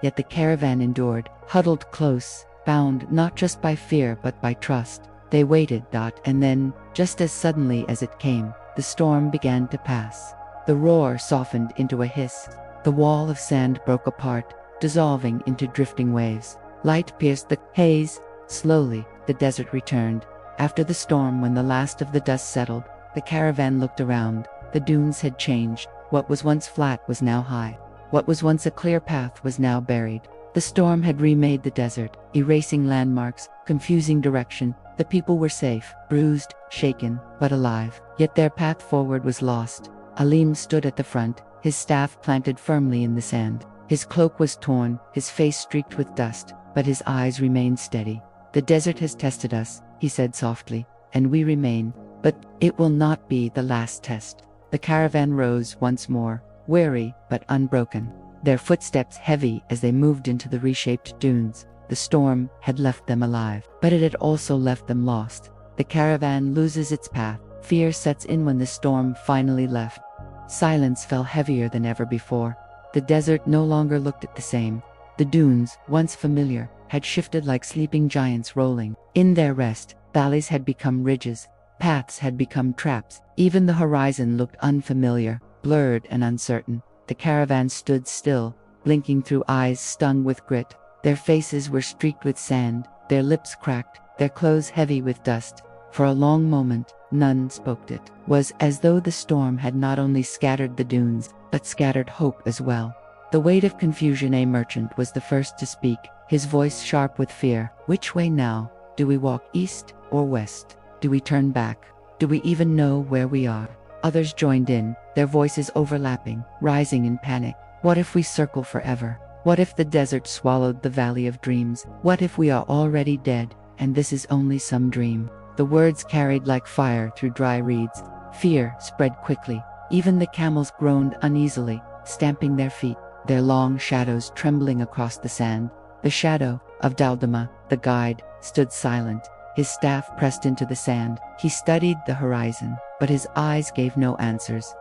Yet the caravan endured, huddled close, bound not just by fear but by trust. They waited. And then, just as suddenly as it came, the storm began to pass. The roar softened into a hiss. The wall of sand broke apart, dissolving into drifting waves. Light pierced the haze. Slowly, the desert returned. After the storm, when the last of the dust settled, the caravan looked around. The dunes had changed. What was once flat was now high. What was once a clear path was now buried. The storm had remade the desert, erasing landmarks, confusing direction. The people were safe, bruised, shaken, but alive. Yet their path forward was lost. Alim stood at the front, his staff planted firmly in the sand. His cloak was torn, his face streaked with dust, but his eyes remained steady. "The desert has tested us," he said softly, "and we remain. But it will not be the last test." The caravan rose once more, weary but unbroken, their footsteps heavy as they moved into the reshaped dunes. The storm had left them alive, but it had also left them lost. The caravan loses its path. Fear sets in when the storm finally left. Silence fell heavier than ever before. The desert no longer looked the same. The dunes, once familiar, had shifted like sleeping giants rolling. In their rest, valleys had become ridges, paths had become traps. Even the horizon looked unfamiliar, blurred and uncertain. The caravan stood still, blinking through eyes stung with grit. Their faces were streaked with sand, their lips cracked, their clothes heavy with dust. For a long moment, none spoke. It was as though the storm had not only scattered the dunes, but scattered hope as well. The weight of confusion. A merchant was the first to speak, his voice sharp with fear. "Which way now? Do we walk east or west? Do we turn back? Do we even know where we are?" Others joined in, their voices overlapping, rising in panic. "What if we circle forever? What if the desert swallowed the valley of dreams? What if we are already dead, and this is only some dream?" The words carried like fire through dry reeds. Fear spread quickly. Even the camels groaned uneasily, stamping their feet, their long shadows trembling across the sand. The shadow of Daldama, the guide, stood silent, his staff pressed into the sand. He studied the horizon, but his eyes gave no answers.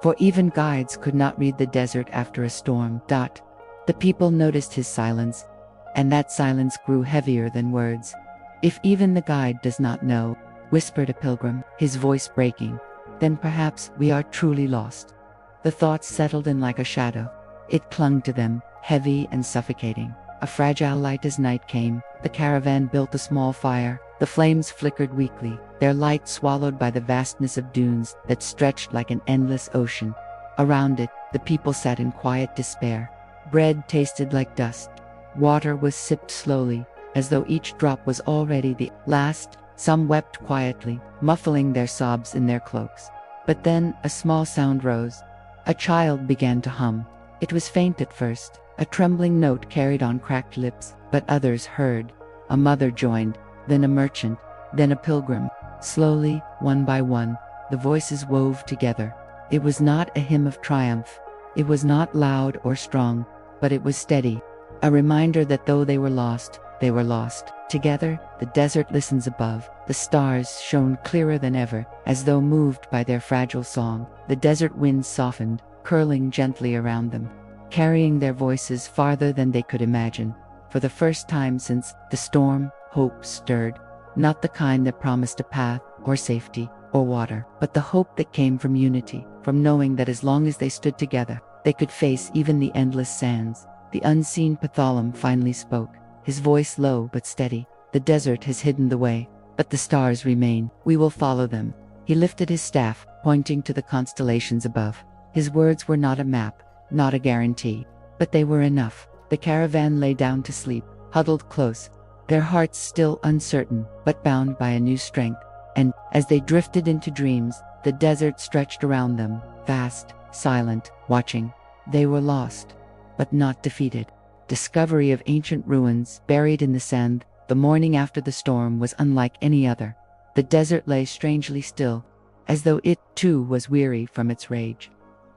For even guides could not read the desert after a storm. The people noticed his silence, and that silence grew heavier than words. "If even the guide does not know," whispered a pilgrim, his voice breaking, "then perhaps we are truly lost." The thoughts settled in like a shadow. It clung to them, heavy and suffocating. A fragile light. As night came, the caravan built a small fire, The flames flickered weakly, their light swallowed by the vastness of dunes that stretched like an endless ocean. Around it, the people sat in quiet despair. Bread tasted like dust. Water was sipped slowly, as though each drop was already the last. Some wept quietly, muffling their sobs in their cloaks. But then a small sound rose. A child began to hum. It was faint at first, a trembling note carried on cracked lips, but others heard. A mother joined, then a merchant, then a pilgrim. Slowly, one by one, the voices wove together. It was not a hymn of triumph. It was not loud or strong, but it was steady. A reminder that though they were lost, they were lost. Together, the desert listens above. The stars shone clearer than ever, as though moved by their fragile song. The desert winds softened, curling gently around them, carrying their voices farther than they could imagine. For the first time since the storm, hope stirred, not the kind that promised a path, or safety, or water, but the hope that came from unity, from knowing that as long as they stood together, they could face even the endless sands. The unseen Pathalam finally spoke, his voice low but steady. The desert has hidden the way, but the stars remain. We will follow them. He lifted his staff, pointing to the constellations above. His words were not a map, not a guarantee, but they were enough. The caravan lay down to sleep, huddled close, their hearts still uncertain, but bound by a new strength. And, as they drifted into dreams, the desert stretched around them, vast, silent, watching. They were lost, but not defeated. Discovery of ancient ruins buried in the sand, the morning after the storm was unlike any other. The desert lay strangely still, as though it, too, was weary from its rage.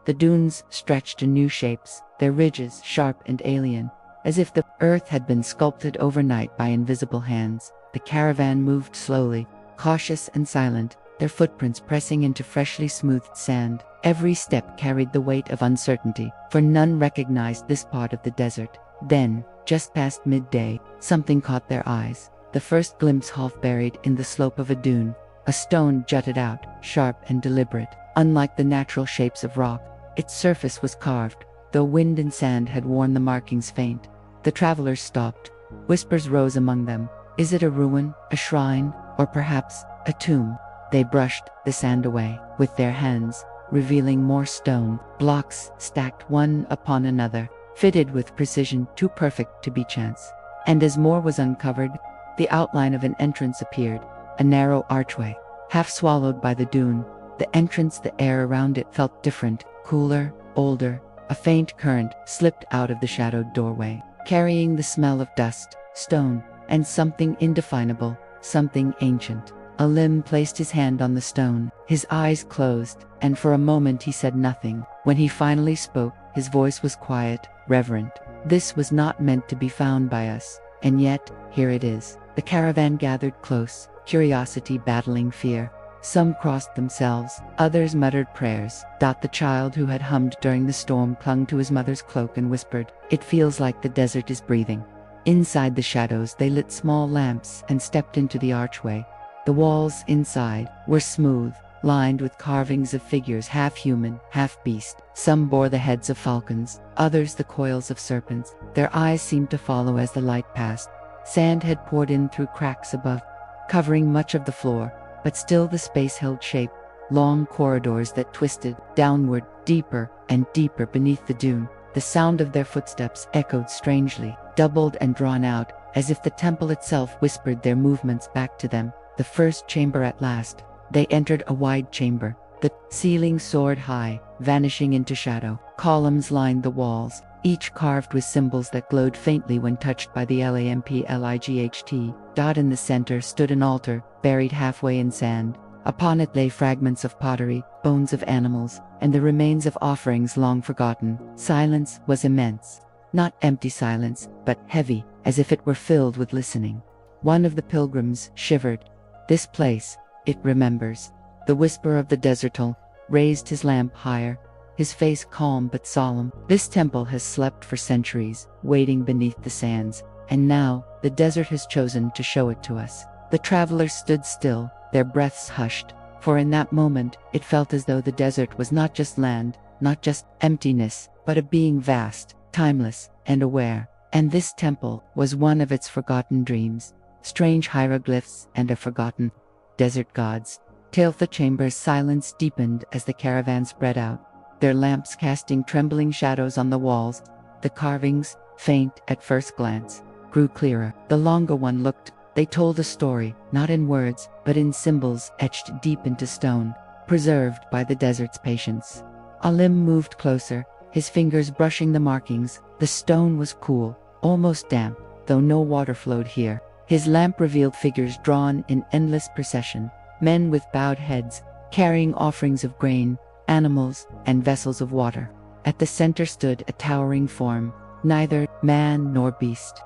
The dunes stretched in new shapes, their ridges sharp and alien, as if the earth had been sculpted overnight by invisible hands. The caravan moved slowly, cautious and silent, their footprints pressing into freshly smoothed sand. Every step carried the weight of uncertainty, for none recognized this part of the desert. Then, just past midday, something caught their eyes. The first glimpse half buried in the slope of a dune. A stone jutted out, sharp and deliberate. Unlike the natural shapes of rock, its surface was carved, though wind and sand had worn the markings faint. The travelers stopped. Whispers rose among them. Is it a ruin, a shrine, or perhaps a tomb? They brushed the sand away with their hands, revealing more stone, blocks stacked one upon another, fitted with precision too perfect to be chance. And as more was uncovered, the outline of an entrance appeared, a narrow archway, half swallowed by the dune. The entrance, the air around it felt different, cooler, older. A faint current slipped out of the shadowed doorway, carrying the smell of dust, stone, and something indefinable, something ancient. A limb placed his hand on the stone, his eyes closed, and for a moment he said nothing. When he finally spoke, his voice was quiet, reverent. This was not meant to be found by us, and yet, here it is. The caravan gathered close, curiosity battling fear. Some crossed themselves, others muttered prayers. The child who had hummed during the storm clung to his mother's cloak and whispered, "It feels like the desert is breathing." Inside the shadows they lit small lamps and stepped into the archway. The walls inside were smooth, lined with carvings of figures half human, half beast. Some bore the heads of falcons, others the coils of serpents. Their eyes seemed to follow as the light passed. Sand had poured in through cracks above, covering much of the floor, but still the space held shape. Long corridors that twisted downward, deeper and deeper beneath the dune. The sound of their footsteps echoed strangely, doubled and drawn out, as if the temple itself whispered their movements back to them. The first chamber at last. They entered a wide chamber. The ceiling soared high, vanishing into shadow. Columns lined the walls, each carved with symbols that glowed faintly when touched by the lamplight. In the center stood an altar, buried halfway in sand. Upon it lay fragments of pottery, bones of animals, and the remains of offerings long forgotten. Silence was immense. Not empty silence, but heavy, as if it were filled with listening. One of the pilgrims shivered. This place, it remembers. The whisper of the desertal raised his lamp higher, his face calm but solemn. This temple has slept for centuries, waiting beneath the sands, and now the desert has chosen to show it to us. The travelers stood still, their breaths hushed, for in that moment it felt as though the desert was not just land, not just emptiness, but a being vast, timeless, and aware. And this temple was one of its forgotten dreams. strange hieroglyphs, and a forgotten desert gods. Till the chamber's silence deepened as the caravan spread out, their lamps casting trembling shadows on the walls. The carvings, faint at first glance, grew clearer. The longer one looked, they told a story, not in words, but in symbols etched deep into stone, preserved by the desert's patience. Alim moved closer, his fingers brushing the markings. The stone was cool, almost damp, though no water flowed here. His lamp revealed figures drawn in endless procession, men with bowed heads, carrying offerings of grain, animals, and vessels of water. At the center stood a towering form, neither man nor beast,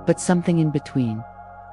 but something in between.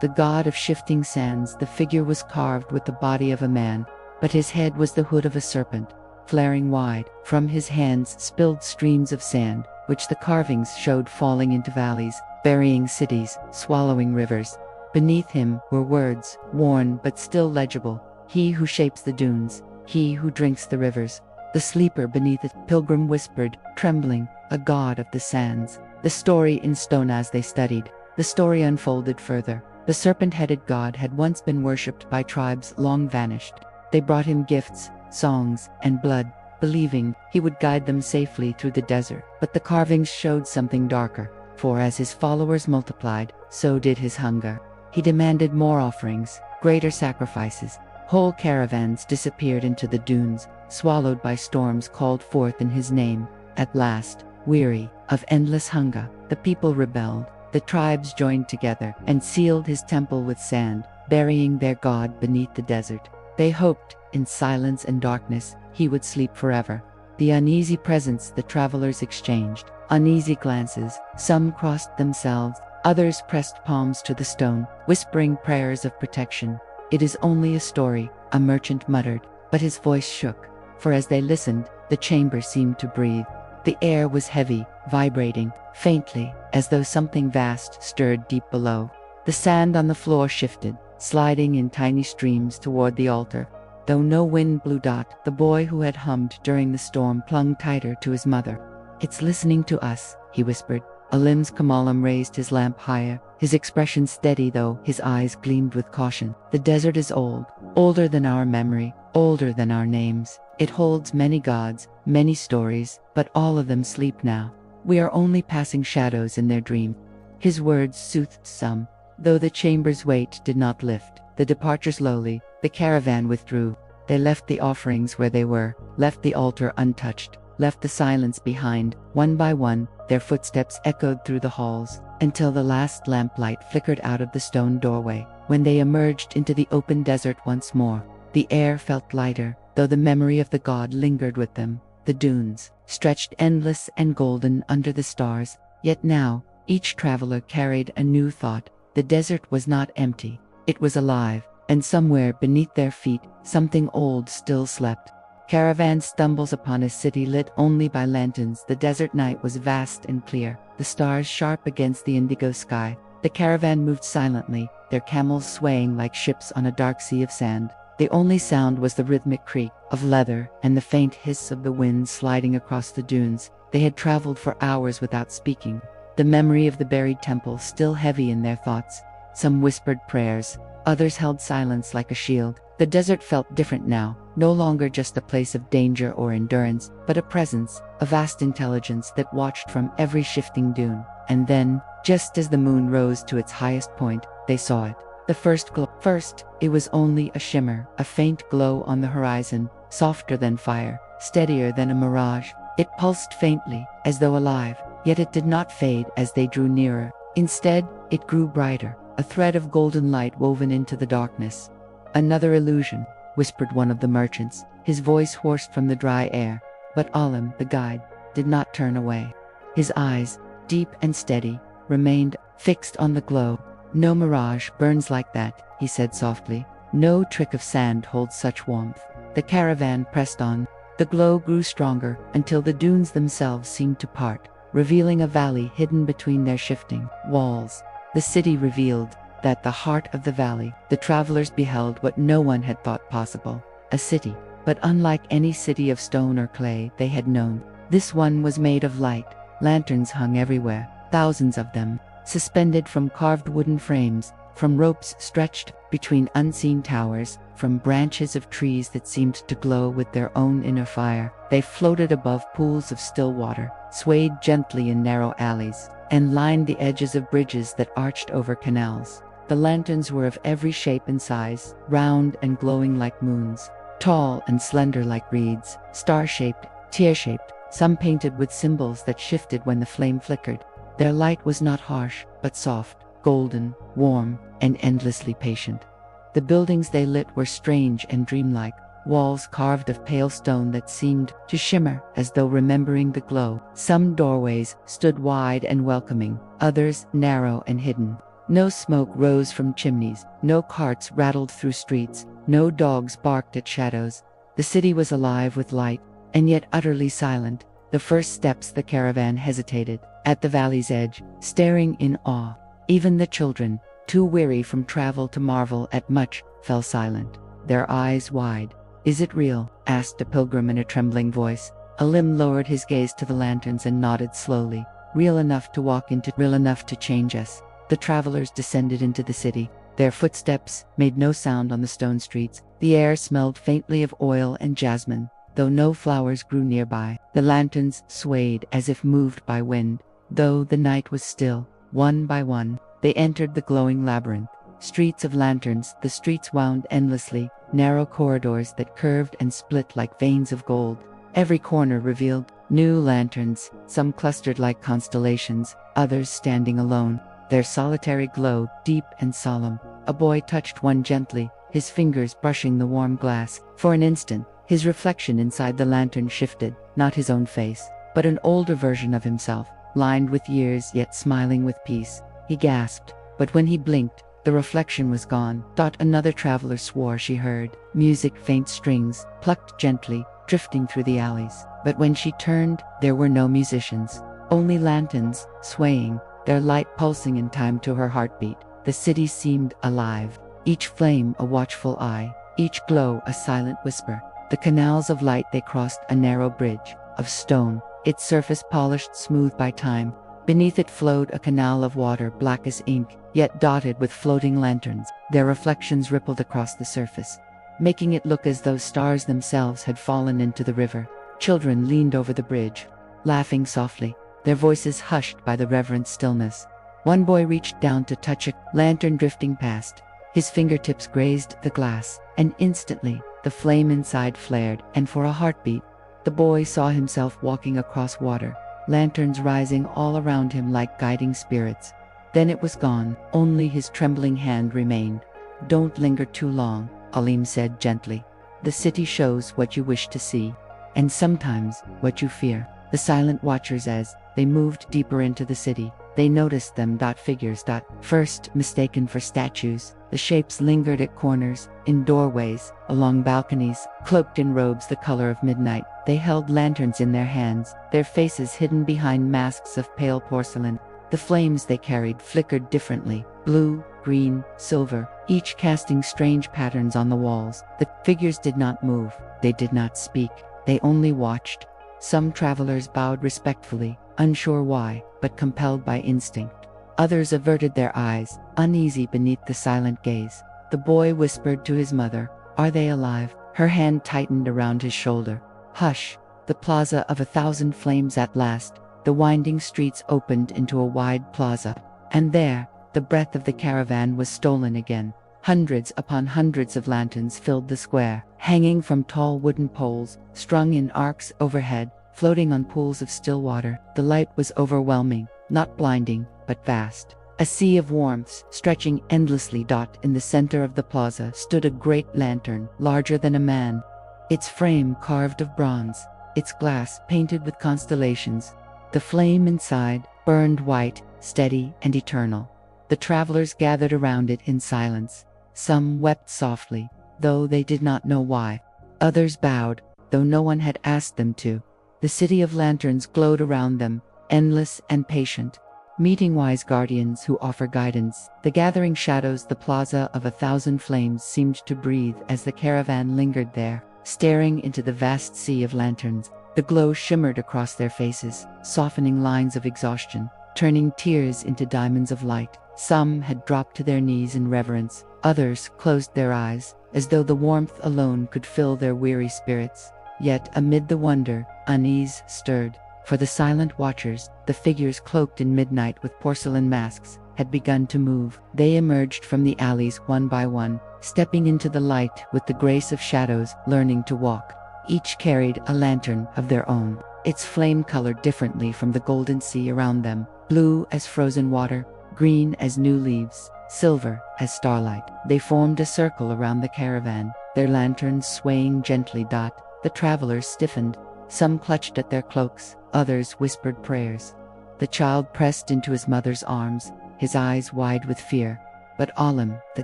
The god of shifting sands. The figure was carved with the body of a man, but his head was the hood of a serpent, flaring wide. From his hands spilled streams of sand, which the carvings showed falling into valleys, burying cities, swallowing rivers. Beneath him were words, worn but still legible: he who shapes the dunes, he who drinks the rivers. The sleeper beneath it, pilgrim whispered, trembling, a god of the sands. The story in stone. As they studied, the story unfolded further. The serpent-headed god had once been worshipped by tribes long vanished. They brought him gifts, songs, and blood, believing he would guide them safely through the desert. But the carvings showed something darker, for as his followers multiplied, so did his hunger. He demanded more offerings, greater sacrifices. Whole caravans disappeared into the dunes, swallowed by storms called forth in his name. At last, weary of endless hunger, the people rebelled. The tribes joined together and sealed his temple with sand, burying their god beneath the desert. They hoped, in silence and darkness, he would sleep forever. The uneasy presence the travelers exchanged, uneasy glances. Some crossed themselves, others pressed palms to the stone, whispering prayers of protection. "It is only a story," a merchant muttered, but his voice shook, for as they listened, the chamber seemed to breathe. The air was heavy, vibrating, faintly, as though something vast stirred deep below. The sand on the floor shifted, sliding in tiny streams toward the altar. Though no wind blew, the boy who had hummed during the storm clung tighter to his mother. "It's listening to us," he whispered. Alim's Kamalam raised his lamp higher, his expression steady though his eyes gleamed with caution. "The desert is old, older than our memory, older than our names. It holds many gods, many stories, but all of them sleep now. We are only passing shadows in their dream." His words soothed some, though the chamber's weight did not lift. The departure slowly, the caravan withdrew. They left the offerings where they were, left the altar untouched, left the silence behind. One by one, their footsteps echoed through the halls, until the last lamplight flickered out of the stone doorway. When they emerged into the open desert once more, the air felt lighter, though the memory of the god lingered with them. The dunes stretched endless and golden under the stars, yet now, each traveler carried a new thought. The desert was not empty, it was alive, and somewhere beneath their feet, something old still slept. Caravan stumbles upon a city lit only by lanterns. The desert night was vast and clear, the stars sharp against the indigo sky. The caravan moved silently, their camels swaying like ships on a dark sea of sand. The only sound was the rhythmic creak of leather and the faint hiss of the wind sliding across the dunes. They had traveled for hours without speaking, the memory of the buried temple still heavy in their thoughts. Some whispered prayers, others held silence like a shield. The desert felt different now, no longer just a place of danger or endurance, but a presence, a vast intelligence that watched from every shifting dune. And then, just as the moon rose to its highest point, they saw it. The first glow. First, it was only a shimmer, a faint glow on the horizon, softer than fire, steadier than a mirage. It pulsed faintly, as though alive, yet it did not fade as they drew nearer. Instead, it grew brighter, a thread of golden light woven into the darkness. "Another illusion," whispered one of the merchants, his voice hoarse from the dry air. But Alim, the guide, did not turn away. His eyes, deep and steady, remained fixed on the glow. "No mirage burns like that," he said softly. "No trick of sand holds such warmth." The caravan pressed on. The glow grew stronger until the dunes themselves seemed to part, revealing a valley hidden between their shifting walls. The city revealed that the heart of the valley. The travelers beheld what no one had thought possible. A city, but unlike any city of stone or clay they had known. This one was made of light. Lanterns hung everywhere, thousands of them, suspended from carved wooden frames. from ropes stretched between unseen towers, from branches of trees that seemed to glow with their own inner fire. They floated above pools of still water, swayed gently in narrow alleys, and lined the edges of bridges that arched over canals. The lanterns were of every shape and size, round and glowing like moons, tall and slender like reeds, star-shaped, tear-shaped, some painted with symbols that shifted when the flame flickered. Their light was not harsh, but soft, golden, warm, and endlessly patient. The buildings they lit were strange and dreamlike, walls carved of pale stone that seemed to shimmer as though remembering the glow. Some doorways stood wide and welcoming, others narrow and hidden. No smoke rose from chimneys, no carts rattled through streets, no dogs barked at shadows. The city was alive with light, and yet utterly silent. The first steps the caravan hesitated, at the valley's edge, staring in awe. Even the children, too weary from travel to marvel at much, fell silent, their eyes wide. "Is it real?" asked a pilgrim in a trembling voice. Alim lowered his gaze to the lanterns and nodded slowly. "Real enough to walk into, real enough to change us." The travelers descended into the city. Their footsteps made no sound on the stone streets. The air smelled faintly of oil and jasmine, though no flowers grew nearby. The lanterns swayed as if moved by wind, though the night was still. One by one, they entered the glowing labyrinth. Streets of lanterns, the streets wound endlessly, narrow corridors that curved and split like veins of gold. Every corner revealed new lanterns, some clustered like constellations, others standing alone, their solitary glow deep and solemn. A boy touched one gently, his fingers brushing the warm glass. For an instant, his reflection inside the lantern shifted, not his own face, but an older version of himself, lined with years yet smiling with peace. He gasped, but when he blinked, the reflection was gone. Another traveler swore she heard music, faint strings, plucked gently, drifting through the alleys. But when she turned, there were no musicians, only lanterns, swaying, their light pulsing in time to her heartbeat. The city seemed alive, each flame a watchful eye, each glow a silent whisper. The canals of light they crossed, a narrow bridge of stone, its surface polished smooth by time. Beneath it flowed a canal of water black as ink, yet dotted with floating lanterns. Their reflections rippled across the surface, making it look as though stars themselves had fallen into the river. Children leaned over the bridge, laughing softly, their voices hushed by the reverent stillness. One boy reached down to touch a lantern drifting past. His fingertips grazed the glass, and instantly, the flame inside flared, and for a heartbeat, the boy saw himself walking across water, lanterns rising all around him like guiding spirits. Then it was gone, only his trembling hand remained. "Don't linger too long," Alim said gently. "The city shows what you wish to see, and sometimes what you fear." The silent watchers, as they moved deeper into the city, they noticed them. Figures. First mistaken for statues, the shapes lingered at corners, in doorways, along balconies, cloaked in robes the color of midnight. They held lanterns in their hands, their faces hidden behind masks of pale porcelain. The flames they carried flickered differently, blue, green, silver, each casting strange patterns on the walls. The figures did not move, they did not speak, they only watched. Some travelers bowed respectfully, unsure why, but compelled by instinct. Others averted their eyes, uneasy beneath the silent gaze. The boy whispered to his mother, "Are they alive?" Her hand tightened around his shoulder. Hush! The plaza of 1,000 flames at last. The winding streets opened into a wide plaza. And there, the breath of the caravan was stolen again. Hundreds upon hundreds of lanterns filled the square, hanging from tall wooden poles, strung in arcs overhead, floating on pools of still water. The light was overwhelming, not blinding, but vast. A sea of warmth, stretching endlessly. In the center of the plaza stood a great lantern, larger than a man. Its frame carved of bronze, its glass painted with constellations. The flame inside burned white, steady, and eternal. The travelers gathered around it in silence. Some wept softly, though they did not know why. Others bowed, though no one had asked them to. The city of lanterns glowed around them, endless and patient, meeting wise guardians who offer guidance. The gathering shadows, the plaza of 1,000 flames seemed to breathe as the caravan lingered there, staring into the vast sea of lanterns. The glow shimmered across their faces, softening lines of exhaustion, turning tears into diamonds of light. Some had dropped to their knees in reverence, others closed their eyes, as though the warmth alone could fill their weary spirits. Yet amid the wonder, unease stirred, for the silent watchers, the figures cloaked in midnight with porcelain masks, had begun to move. They emerged from the alleys one by one, stepping into the light with the grace of shadows, learning to walk. Each carried a lantern of their own, its flame colored differently from the golden sea around them, blue as frozen water, green as new leaves, silver as starlight. They formed a circle around the caravan, their lanterns swaying gently. The travelers stiffened. Some clutched at their cloaks, others whispered prayers. The child pressed into his mother's arms, his eyes wide with fear. But Alim, the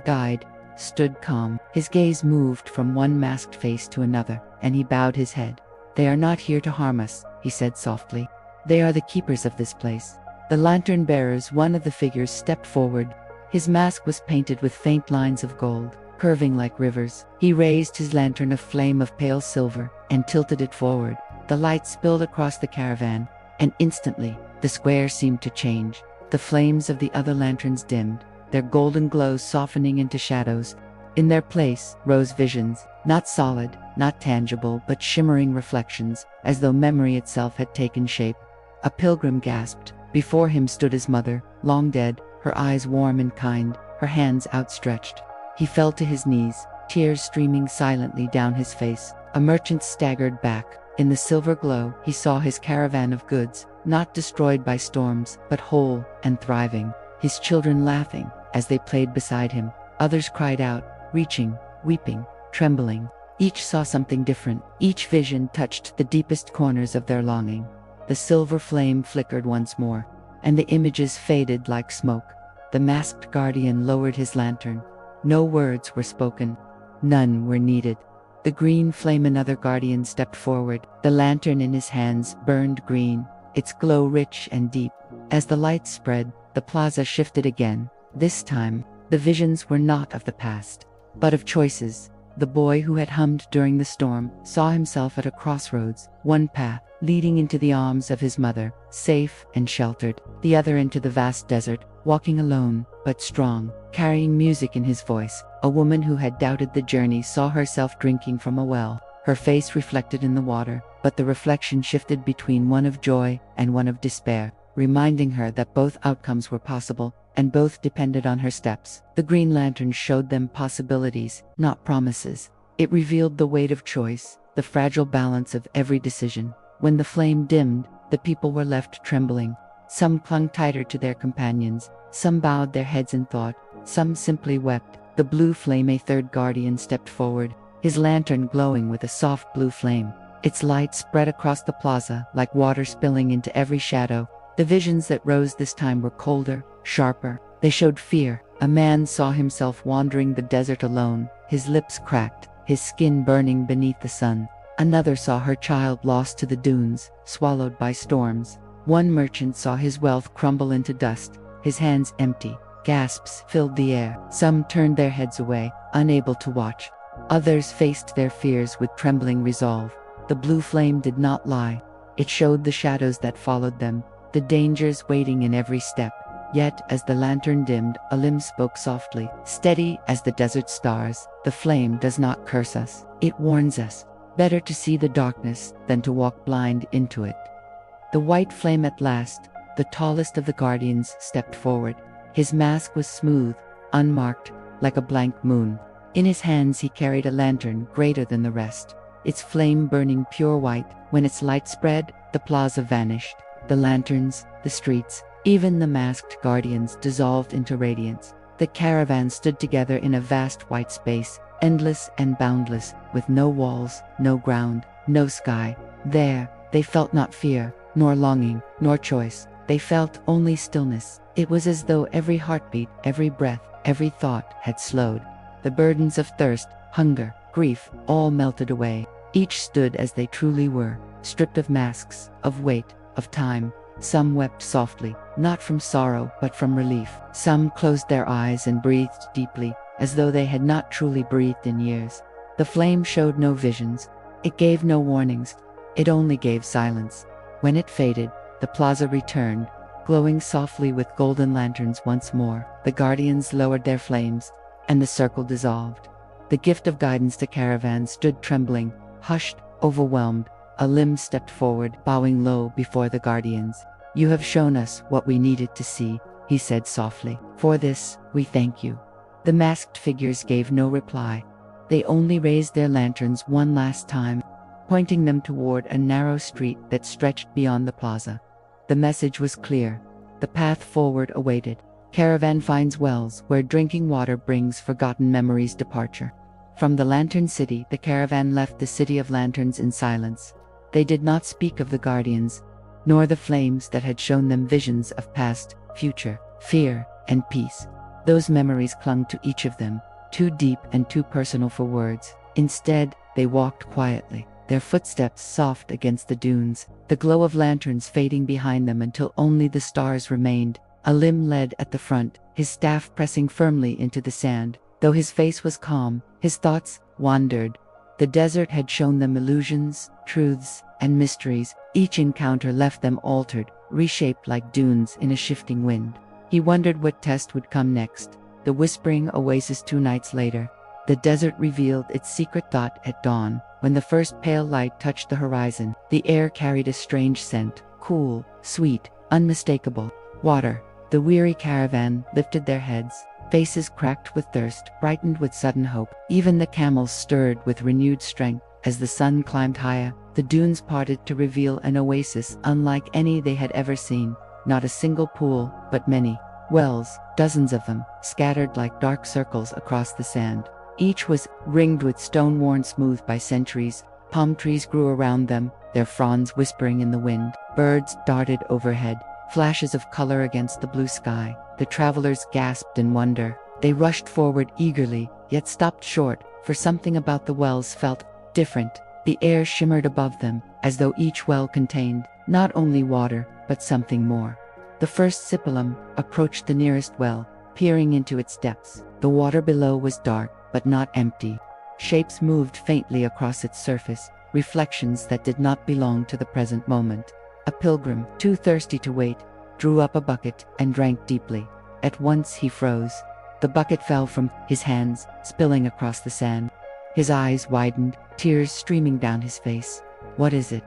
guide, stood calm. His gaze moved from one masked face to another, and he bowed his head. "They are not here to harm us," he said softly. "They are the keepers of this place." The lantern bearers, one of the figures, stepped forward. His mask was painted with faint lines of gold, curving like rivers. He raised his lantern, a flame of pale silver, and tilted it forward. The light spilled across the caravan, and instantly, the square seemed to change. The flames of the other lanterns dimmed, their golden glow softening into shadows. In their place rose visions, not solid, not tangible, but shimmering reflections, as though memory itself had taken shape. A pilgrim gasped. Before him stood his mother, long dead, her eyes warm and kind, her hands outstretched. He fell to his knees, tears streaming silently down his face. A merchant staggered back. In the silver glow, he saw his caravan of goods, not destroyed by storms, but whole and thriving. His children laughing as they played beside him. Others cried out, reaching, weeping, trembling. Each saw something different. Each vision touched the deepest corners of their longing. The silver flame flickered once more, and the images faded like smoke. The masked guardian lowered his lantern. No words were spoken. None were needed. The green flame, another guardian, stepped forward. The lantern in his hands burned green, its glow rich and deep. As the light spread, the plaza shifted again. This time, the visions were not of the past, but of choices. The boy who had hummed during the storm saw himself at a crossroads, one path leading into the arms of his mother, safe and sheltered, the other into the vast desert, walking alone, but strong, carrying music in his voice. A woman who had doubted the journey saw herself drinking from a well, her face reflected in the water, but the reflection shifted between one of joy and one of despair, reminding her that both outcomes were possible, and both depended on her steps. The green lantern showed them possibilities, not promises. It revealed the weight of choice, the fragile balance of every decision. When the flame dimmed, the people were left trembling. Some clung tighter to their companions, some bowed their heads in thought, some simply wept. The blue flame, a third guardian, stepped forward, his lantern glowing with a soft blue flame. Its light spread across the plaza like water spilling into every shadow. The visions that rose this time were colder, sharper. They showed fear. A man saw himself wandering the desert alone, his lips cracked, his skin burning beneath the sun. Another saw her child lost to the dunes, swallowed by storms. One merchant saw his wealth crumble into dust, his hands empty. Gasps filled the air. Some turned their heads away, unable to watch. Others faced their fears with trembling resolve. The blue flame did not lie. It showed the shadows that followed them, the dangers waiting in every step. Yet, as the lantern dimmed, Alim spoke softly. "Steady as the desert stars, the flame does not curse us. It warns us. Better to see the darkness than to walk blind into it." The white flame at last, the tallest of the guardians, stepped forward. His mask was smooth, unmarked, like a blank moon. In his hands he carried a lantern greater than the rest, its flame burning pure white. When its light spread, the plaza vanished. The lanterns, the streets, even the masked guardians dissolved into radiance. The caravan stood together in a vast white space, endless and boundless, with no walls, no ground, no sky. There, they felt not fear, nor longing, nor choice. They felt only stillness. It was as though every heartbeat, every breath, every thought had slowed. The burdens of thirst, hunger, grief, all melted away. Each stood as they truly were, stripped of masks, of weight, of time. Some wept softly, not from sorrow but from relief. Some closed their eyes and breathed deeply, as though they had not truly breathed in years. The flame showed no visions. It gave no warnings. It only gave silence. When it faded, the plaza returned, glowing softly with golden lanterns once more. The guardians lowered their flames, and the circle dissolved. The gift of guidance to Caravan stood trembling, hushed, overwhelmed. Alim stepped forward, bowing low before the guardians. "You have shown us what we needed to see," he said softly. "For this, we thank you." The masked figures gave no reply. They only raised their lanterns one last time, pointing them toward a narrow street that stretched beyond the plaza. The message was clear. The path forward awaited. Caravan finds wells where drinking water brings forgotten memories. Departure. From the Lantern City, the caravan left the City of Lanterns in silence. They did not speak of the guardians, nor the flames that had shown them visions of past, future, fear, and peace. Those memories clung to each of them, too deep and too personal for words. Instead, they walked quietly, their footsteps soft against the dunes, the glow of lanterns fading behind them until only the stars remained. Alim led at the front, his staff pressing firmly into the sand. Though his face was calm, his thoughts wandered. The desert had shown them illusions, truths, and mysteries. Each encounter left them altered, reshaped like dunes in a shifting wind. He wondered what test would come next. The whispering oasis 2 nights later. The desert revealed its secret thought at dawn. When the first pale light touched the horizon, the air carried a strange scent, cool, sweet, unmistakable. Water. The weary caravan lifted their heads, faces cracked with thirst, brightened with sudden hope. Even the camels stirred with renewed strength. As the sun climbed higher, the dunes parted to reveal an oasis unlike any they had ever seen. Not a single pool, but many wells, dozens of them, scattered like dark circles across the sand. Each was ringed with stone worn smooth by centuries. Palm trees grew around them, their fronds whispering in the wind. Birds darted overhead, flashes of color against the blue sky. The travelers gasped in wonder. They rushed forward eagerly, yet stopped short, for something about the wells felt different. The air shimmered above them, as though each well contained not only water, but something more. The first Sipilum approached the nearest well, peering into its depths. The water below was dark, but not empty. Shapes moved faintly across its surface, reflections that did not belong to the present moment. A pilgrim, too thirsty to wait, drew up a bucket and drank deeply. At once he froze. The bucket fell from his hands, spilling across the sand. His eyes widened, tears streaming down his face. "What is it?"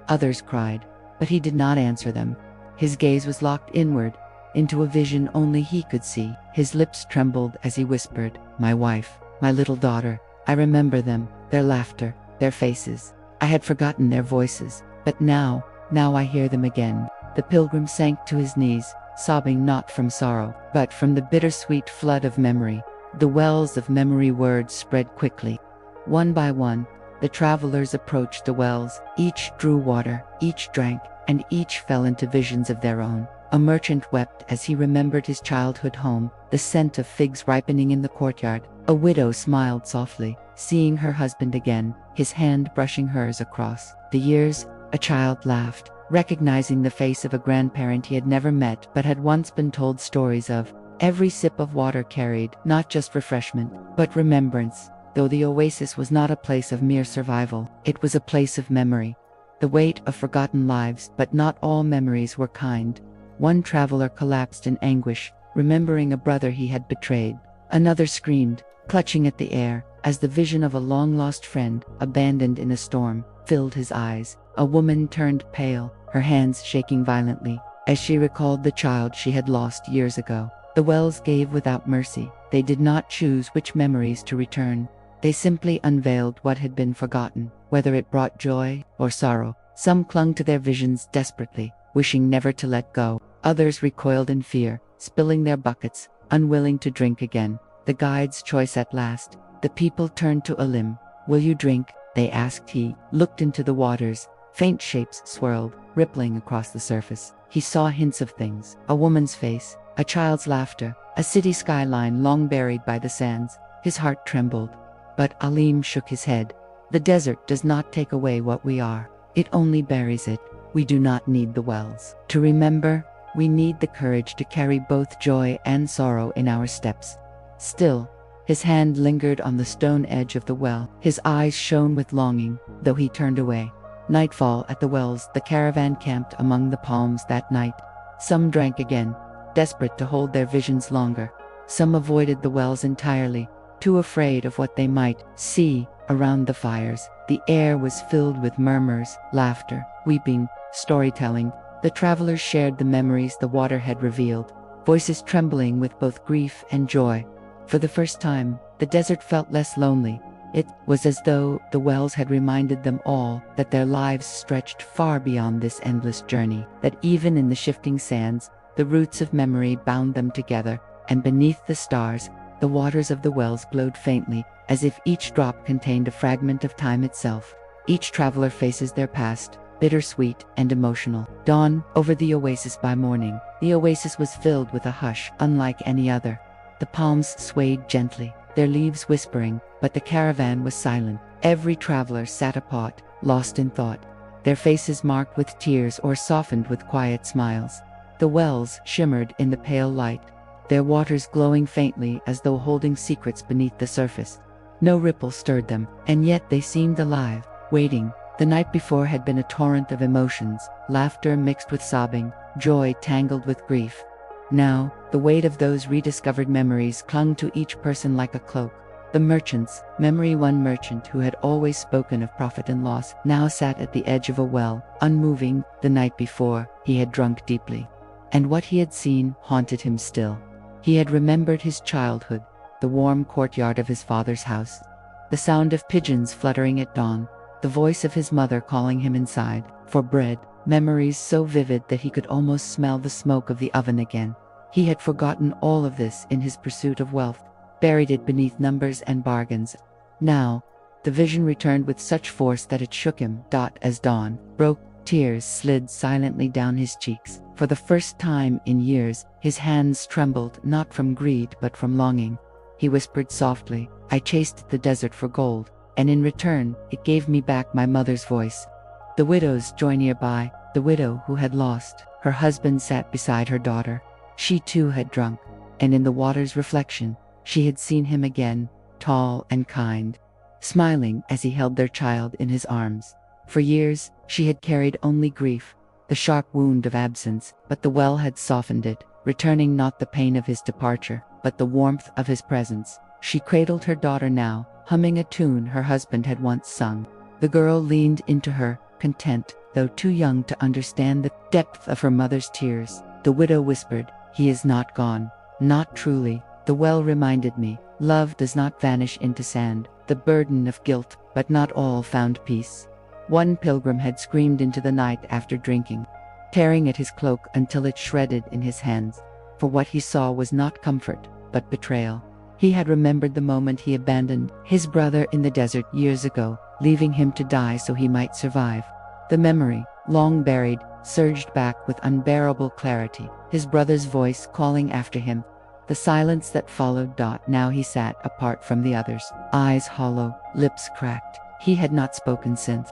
others cried, but he did not answer them. His gaze was locked inward, into a vision only he could see. His lips trembled as he whispered, "My wife, my little daughter. I remember them, their laughter, their faces. I had forgotten their voices, but now I hear them again." The pilgrim sank to his knees, sobbing not from sorrow, but from the bittersweet flood of memory. The wells of memory words spread quickly. One by one, the travelers approached the wells. Each drew water, each drank, and each fell into visions of their own. A merchant wept as he remembered his childhood home, the scent of figs ripening in the courtyard. A widow smiled softly, seeing her husband again, his hand brushing hers across the years. A child laughed, recognizing the face of a grandparent he had never met but had once been told stories of. Every sip of water carried not just refreshment, but remembrance. Though the oasis was not a place of mere survival, it was a place of memory. The weight of forgotten lives, but not all memories were kind. One traveler collapsed in anguish, remembering a brother he had betrayed. Another screamed, clutching at the air, as the vision of a long-lost friend, abandoned in a storm, filled his eyes. A woman turned pale, her hands shaking violently, as she recalled the child she had lost years ago. The wells gave without mercy. They did not choose which memories to return. They simply unveiled what had been forgotten, whether it brought joy or sorrow. Some clung to their visions desperately, wishing never to let go. Others recoiled in fear, spilling their buckets, unwilling to drink again. The guide's choice at last. The people turned to Alim. "Will you drink?" they asked. He looked into the waters. Faint shapes swirled, rippling across the surface. He saw hints of things: a woman's face, a child's laughter, a city skyline long buried by the sands. His heart trembled. But Alim shook his head. "The desert does not take away what we are. It only buries it. We do not need the wells to remember. We need the courage to carry both joy and sorrow in our steps." Still, his hand lingered on the stone edge of the well. His eyes shone with longing, though he turned away. Nightfall at the wells. The caravan camped among the palms that night. Some drank again, desperate to hold their visions longer. Some avoided the wells entirely, too afraid of what they might see around the fires. The air was filled with murmurs, laughter, weeping, storytelling. The travelers shared the memories the water had revealed, voices trembling with both grief and joy. For the first time, the desert felt less lonely. It was as though the wells had reminded them all that their lives stretched far beyond this endless journey, that even in the shifting sands, the roots of memory bound them together, and beneath the stars, the waters of the wells glowed faintly, as if each drop contained a fragment of time itself. Each traveler faces their past, bittersweet and emotional. Dawn over the oasis by morning. The oasis was filled with a hush unlike any other. The palms swayed gently, their leaves whispering, but the caravan was silent. Every traveler sat apart, lost in thought, their faces marked with tears or softened with quiet smiles. The wells shimmered in the pale light, their waters glowing faintly as though holding secrets beneath the surface. No ripple stirred them, and yet they seemed alive, waiting. The night before had been a torrent of emotions, laughter mixed with sobbing, joy tangled with grief. Now, the weight of those rediscovered memories clung to each person like a cloak. The merchants, one merchant who had always spoken of profit and loss, now sat at the edge of a well, unmoving. The night before, he had drunk deeply, and what he had seen haunted him still. He had remembered his childhood, the warm courtyard of his father's house, the sound of pigeons fluttering at dawn, the voice of his mother calling him inside for bread, memories so vivid that he could almost smell the smoke of the oven again. He had forgotten all of this in his pursuit of wealth, buried it beneath numbers and bargains. Now, the vision returned with such force that it shook him. As dawn broke, tears slid silently down his cheeks. For the first time in years, his hands trembled not from greed but from longing. He whispered softly, "I chased the desert for gold, and in return, it gave me back my mother's voice." The widow's joy nearby, the widow who had lost. Her husband sat beside her daughter. She too had drunk, and in the water's reflection, she had seen him again, tall and kind, smiling as he held their child in his arms. For years, she had carried only grief, the sharp wound of absence, but the well had softened it, returning not the pain of his departure, but the warmth of his presence. She cradled her daughter now, humming a tune her husband had once sung. The girl leaned into her, content, though too young to understand the depth of her mother's tears. The widow whispered, "He is not gone, not truly." The well reminded me, love does not vanish into sand, the burden of guilt, but not all found peace. One pilgrim had screamed into the night after drinking, tearing at his cloak until it shredded in his hands, for what he saw was not comfort, but betrayal. He had remembered the moment he abandoned his brother in the desert years ago, leaving him to die so he might survive. The memory, long buried, surged back with unbearable clarity, his brother's voice calling after him. The silence that followed. Now he sat apart from the others, eyes hollow, lips cracked. He had not spoken since.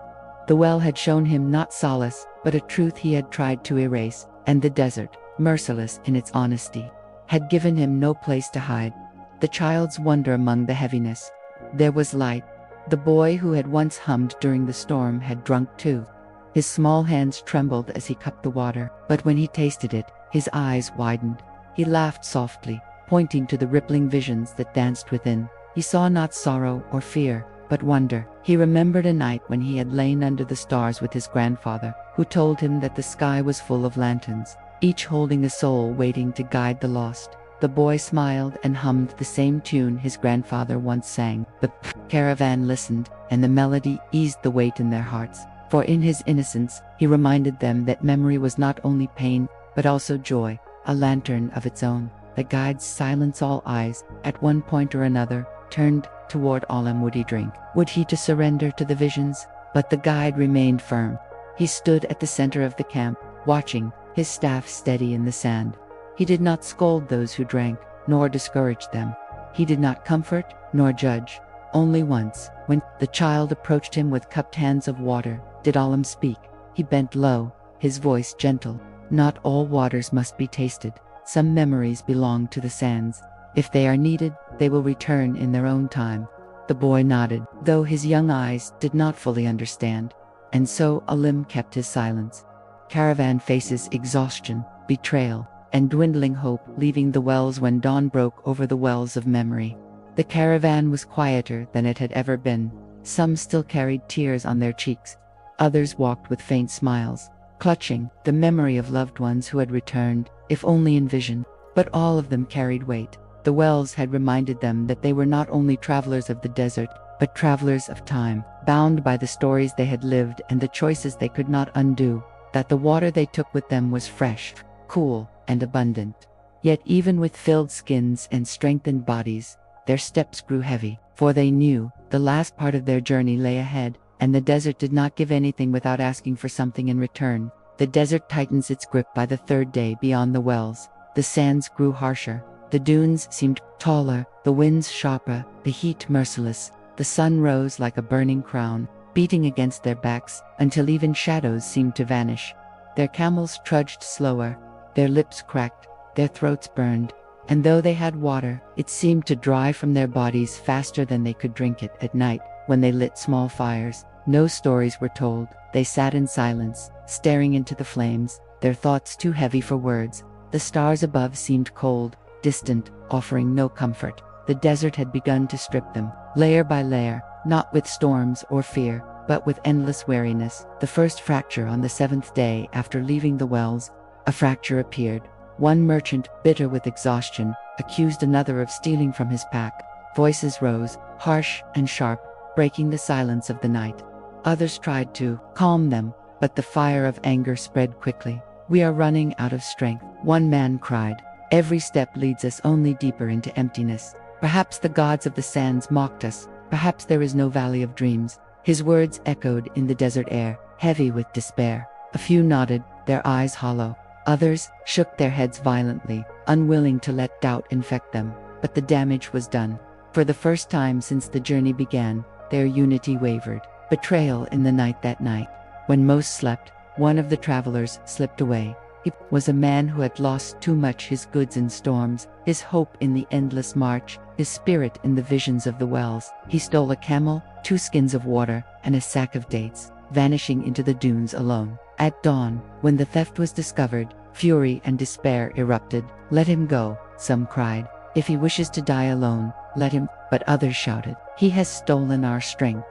The well had shown him not solace, but a truth he had tried to erase, and the desert, merciless in its honesty, had given him no place to hide. The child's wonder among the heaviness. There was light. The boy who had once hummed during the storm had drunk too. His small hands trembled as he cupped the water, but when he tasted it, his eyes widened. He laughed softly, pointing to the rippling visions that danced within. He saw not sorrow or fear, but wonder. He remembered a night when he had lain under the stars with his grandfather, who told him that the sky was full of lanterns, each holding a soul waiting to guide the lost. The boy smiled and hummed the same tune his grandfather once sang. The caravan listened, and the melody eased the weight in their hearts. For in his innocence, he reminded them that memory was not only pain, but also joy, a lantern of its own, that guides silence all eyes, at one point or another, turned toward Olam. Would he drink? Would he to surrender to the visions? But the guide remained firm. He stood at the center of the camp, watching, his staff steady in the sand. He did not scold those who drank, nor discourage them. He did not comfort, nor judge. Only once, when the child approached him with cupped hands of water, did Olam speak. He bent low, his voice gentle. "Not all waters must be tasted. Some memories belong to the sands. If they are needed, they will return in their own time." The boy nodded, though his young eyes did not fully understand. And so Olam kept his silence. caravan faces exhaustion, betrayal, and dwindling hope, leaving the wells when dawn broke over the wells of memory. The caravan was quieter than it had ever been. Some still carried tears on their cheeks. Others walked with faint smiles, clutching the memory of loved ones who had returned, if only in vision. But all of them carried weight. The wells had reminded them that they were not only travelers of the desert, but travelers of time, bound by the stories they had lived and the choices they could not undo, that the water they took with them was fresh, cool, and abundant. Yet even with filled skins and strengthened bodies, their steps grew heavy, for they knew the last part of their journey lay ahead, and the desert did not give anything without asking for something in return. The desert tightens its grip by the third day beyond the wells. The sands grew harsher, the dunes seemed taller, the winds sharper, the heat merciless. The sun rose like a burning crown, beating against their backs until even shadows seemed to vanish. Their camels trudged slower, their lips cracked, their throats burned, and though they had water, it seemed to dry from their bodies faster than they could drink it. At night, when they lit small fires, no stories were told. They sat in silence, staring into the flames, their thoughts too heavy for words. The stars above seemed cold, distant, offering no comfort. The desert had begun to strip them, layer by layer, not with storms or fear, but with endless weariness. The first fracture on the seventh day after leaving the wells, a fracture appeared. One merchant, bitter with exhaustion, accused another of stealing from his pack. Voices rose, harsh and sharp, breaking the silence of the night. Others tried to calm them, but the fire of anger spread quickly. "We are running out of strength," one man cried. "Every step leads us only deeper into emptiness. Perhaps the gods of the sands mocked us. Perhaps there is no valley of dreams." His words echoed in the desert air, heavy with despair. A few nodded, their eyes hollow. Others shook their heads violently, unwilling to let doubt infect them. But the damage was done. For the first time since the journey began, their unity wavered. Betrayal in the night. That night, when most slept, one of the travelers slipped away. He was a man who had lost too much: his goods in storms, his hope in the endless march, his spirit in the visions of the wells. He stole a camel, 2 skins of water, and a sack of dates, vanishing into the dunes alone. At dawn, when the theft was discovered, fury and despair erupted. "Let him go," some cried. "If he wishes to die alone, let him." But others shouted, "He has stolen our strength.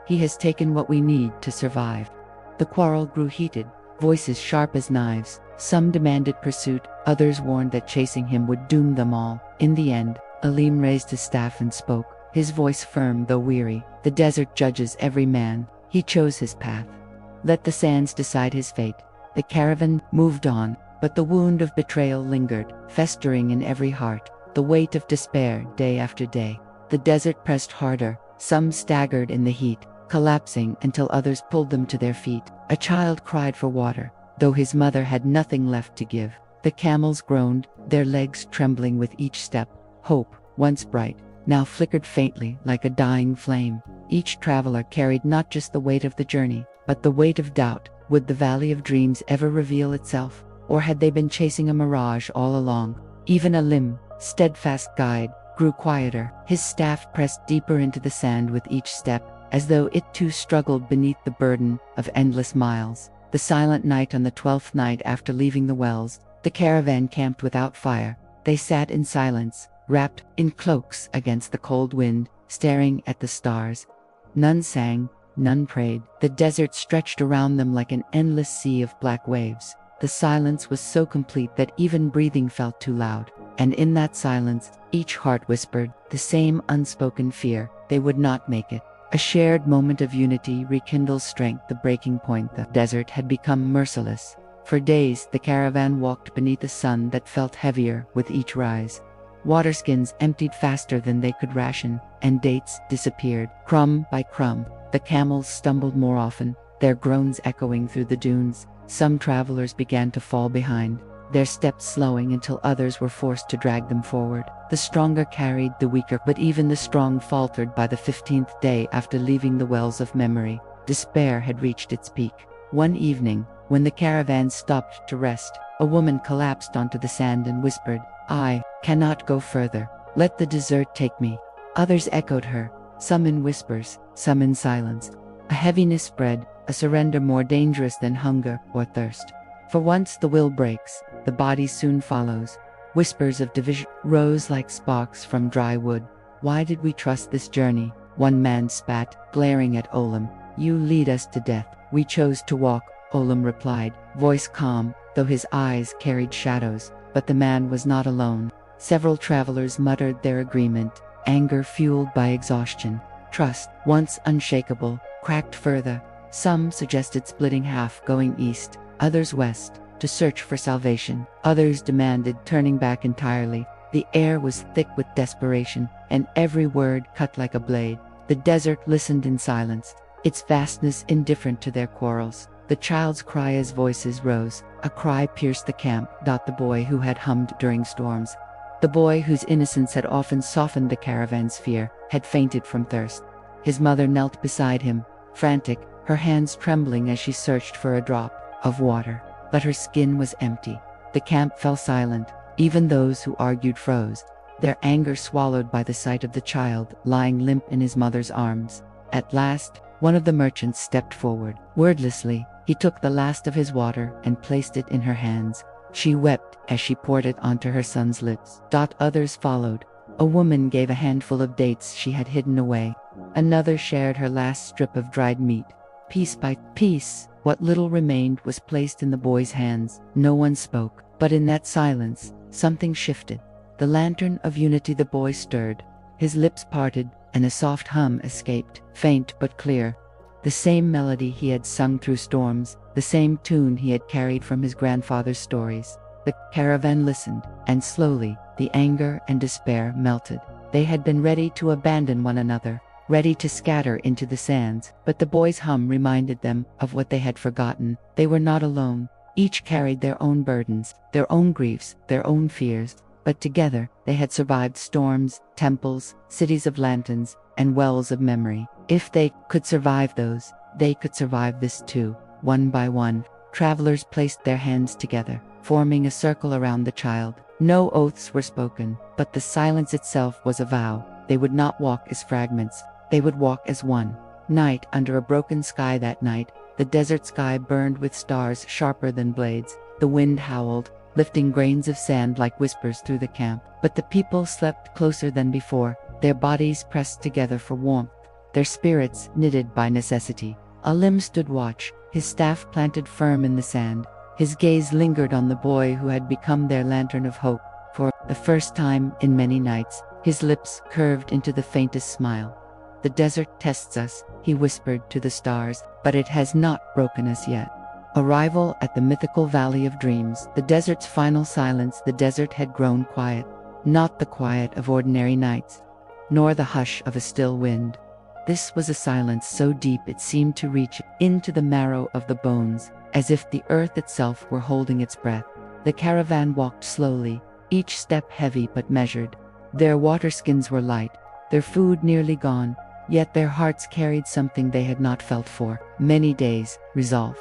He has taken what we need to survive." The quarrel grew heated, voices sharp as knives. Some demanded pursuit, others warned that chasing him would doom them all. In the end, Alim raised his staff and spoke, his voice firm though weary. "The desert judges every man. He chose his path. Let the sands decide his fate." The caravan moved on, but the wound of betrayal lingered, festering in every heart, the weight of despair day after day. The desert pressed harder. Some staggered in the heat, collapsing until others pulled them to their feet. A child cried for water, though his mother had nothing left to give. The camels groaned, their legs trembling with each step. Hope, once bright, now flickered faintly like a dying flame. Each traveler carried not just the weight of the journey, but the weight of doubt. Would the Valley of Dreams ever reveal itself? Or had they been chasing a mirage all along? Even Alim, steadfast guide, grew quieter. His staff pressed deeper into the sand with each step, as though it too struggled beneath the burden of endless miles. The silent night on the 12th night after leaving the wells, the caravan camped without fire. They sat in silence, wrapped in cloaks against the cold wind, staring at the stars. None sang, none prayed. The desert stretched around them like an endless sea of black waves. The silence was so complete that even breathing felt too loud. And in that silence, each heart whispered the same unspoken fear: they would not make it. A shared moment of unity rekindles strength. The breaking point. The desert had become merciless. For days, the caravan walked beneath a sun that felt heavier with each rise. Water skins emptied faster than they could ration, and dates disappeared, crumb by crumb. The camels stumbled more often, their groans echoing through the dunes. Some travelers began to fall behind, their steps slowing until others were forced to drag them forward. The stronger carried the weaker, but even the strong faltered by the 15th day after leaving the wells of memory. Despair had reached its peak. One evening, when the caravan stopped to rest, a woman collapsed onto the sand and whispered, "I cannot go further. Let the desert take me." Others echoed her, some in whispers, some in silence. A heaviness spread, a surrender more dangerous than hunger or thirst. For once the will breaks, the body soon follows. Whispers of division rose like sparks from dry wood. Why did we trust this journey? One man spat, glaring at Olam. You lead us to death. We chose to walk, Olam replied, voice calm, though his eyes carried shadows. But the man was not alone. Several travelers muttered their agreement, anger fueled by exhaustion. Trust, once unshakable, cracked further. Some suggested splitting half, going east, others west, to search for salvation. Others demanded turning back entirely. The air was thick with desperation, and every word cut like a blade. The desert listened in silence, its vastness indifferent to their quarrels. The child's cry as voices rose. A cry pierced the camp. The boy who had hummed during storms. The boy whose innocence had often softened the caravan's fear, had fainted from thirst. His mother knelt beside him, frantic, her hands trembling as she searched for a drop of water. But her skin was empty. The camp fell silent. Even those who argued froze, their anger swallowed by the sight of the child lying limp in his mother's arms. At last, one of the merchants stepped forward. Wordlessly, he took the last of his water and placed it in her hands. She wept as she poured it onto her son's lips. Others followed. A woman gave a handful of dates she had hidden away. Another shared her last strip of dried meat. Piece by piece, what little remained was placed in the boy's hands. No one spoke, but in that silence, something shifted. The lantern of unity the boy stirred. His lips parted, and a soft hum escaped, faint but clear. The same melody he had sung through storms, the same tune he had carried from his grandfather's stories. The caravan listened, and slowly, the anger and despair melted. They had been ready to abandon one another, ready to scatter into the sands, but the boy's hum reminded them of what they had forgotten. They were not alone. Each carried their own burdens, their own griefs, their own fears. But together, they had survived storms, temples, cities of lanterns, and wells of memory. If they could survive those, they could survive this too. One by one, travelers placed their hands together, forming a circle around the child. No oaths were spoken, but the silence itself was a vow. They would not walk as fragments, they would walk as one. Night under a broken sky. That night, the desert sky burned with stars sharper than blades. The wind howled, lifting grains of sand like whispers through the camp. But the people slept closer than before, their bodies pressed together for warmth, their spirits knitted by necessity. Alim stood watch, his staff planted firm in the sand. His gaze lingered on the boy who had become their lantern of hope. For the first time in many nights, his lips curved into the faintest smile. The desert tests us, he whispered to the stars, but it has not broken us yet. Arrival at the mythical Valley of Dreams, the desert's final silence. The desert had grown quiet, not the quiet of ordinary nights, nor the hush of a still wind. This was a silence so deep it seemed to reach into the marrow of the bones, as if the earth itself were holding its breath. The caravan walked slowly, each step heavy but measured. Their waterskins were light, their food nearly gone, yet their hearts carried something they had not felt for many days: resolve.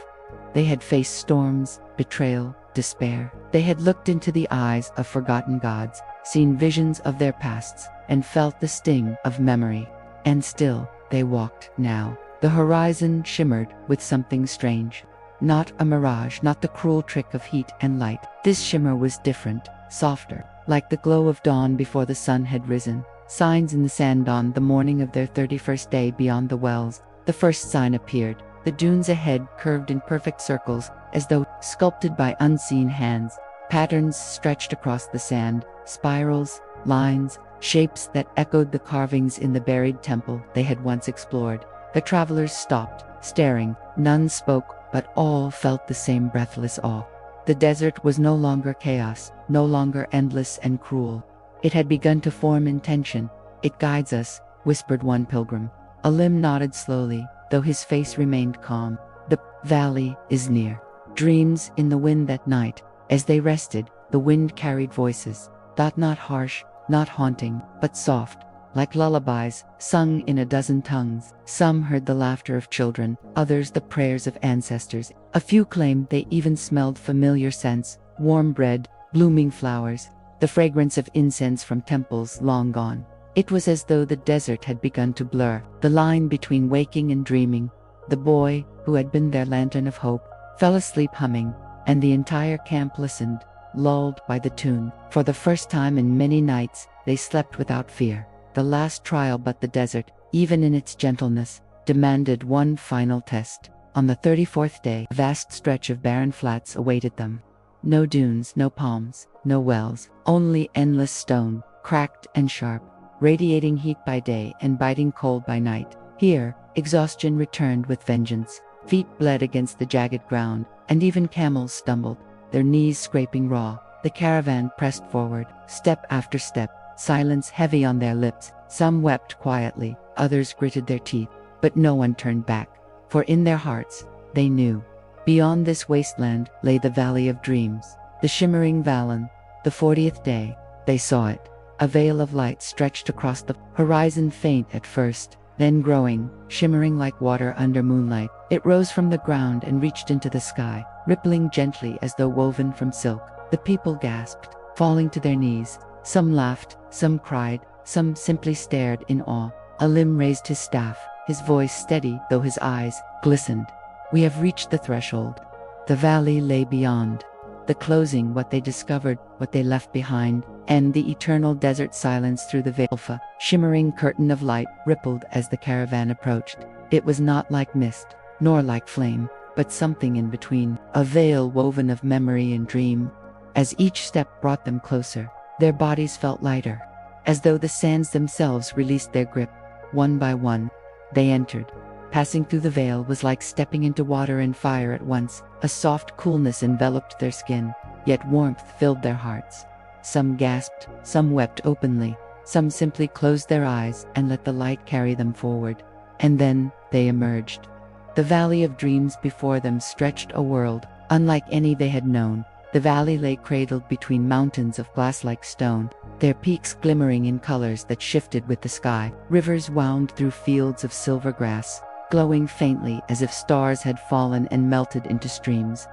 They had faced storms, betrayal, despair. They had looked into the eyes of forgotten gods, seen visions of their pasts, and felt the sting of memory. And still, they walked now. The horizon shimmered with something strange. Not a mirage, not the cruel trick of heat and light. This shimmer was different, softer, like the glow of dawn before the sun had risen. Signs in the sand. On the morning of their 31st day beyond the wells, the first sign appeared. The dunes ahead curved in perfect circles, as though sculpted by unseen hands. Patterns stretched across the sand, spirals, lines, shapes that echoed the carvings in the buried temple they had once explored. The travelers stopped, staring. None spoke, but all felt the same breathless awe. The desert was no longer chaos, no longer endless and cruel. It had begun to form intention. It guides us, whispered one pilgrim. Alim nodded slowly, though his face remained calm. The valley is near. Dreams in the wind that night. As they rested, the wind carried voices. Not harsh, not haunting, but soft, like lullabies, sung in a dozen tongues. Some heard the laughter of children, others the prayers of ancestors. A few claimed they even smelled familiar scents: warm bread, blooming flowers, the fragrance of incense from temples long gone. It was as though the desert had begun to blur the line between waking and dreaming. The boy, who had been their lantern of hope, fell asleep humming, and the entire camp listened, lulled by the tune. For the first time in many nights, they slept without fear. The last trial, but the desert, even in its gentleness, demanded one final test. On the 34th day, a vast stretch of barren flats awaited them. No dunes, no palms, no wells, only endless stone, cracked and sharp, radiating heat by day and biting cold by night. Here, exhaustion returned with vengeance. Feet bled against the jagged ground, and even camels stumbled, their knees scraping raw. The caravan pressed forward, step after step, silence heavy on their lips. Some wept quietly, others gritted their teeth, but no one turned back. For in their hearts, they knew. Beyond this wasteland lay the Valley of Dreams, the shimmering Vallon. The 40th day, they saw it. A veil of light stretched across the horizon, faint at first, then growing, shimmering like water under moonlight. It rose from the ground and reached into the sky, rippling gently as though woven from silk. The people gasped, falling to their knees. Some laughed, some cried, some simply stared in awe. A limb raised his staff, his voice steady though his eyes glistened. We have reached the threshold. The valley lay beyond. The closing, what they discovered, what they left behind, and the eternal desert silence through the veil. A shimmering curtain of light rippled as the caravan approached. It was not like mist, nor like flame, but something in between, a veil woven of memory and dream. As each step brought them closer, their bodies felt lighter, as though the sands themselves released their grip. One by one, they entered. Passing through the veil was like stepping into water and fire at once. A soft coolness enveloped their skin, yet warmth filled their hearts. Some gasped, some wept openly, some simply closed their eyes and let the light carry them forward. And then they emerged. The Valley of Dreams before them stretched, a world unlike any they had known. The valley lay cradled between mountains of glass-like stone, their peaks glimmering in colors that shifted with the sky. Rivers wound through fields of silver grass, glowing faintly as if stars had fallen and melted into streams.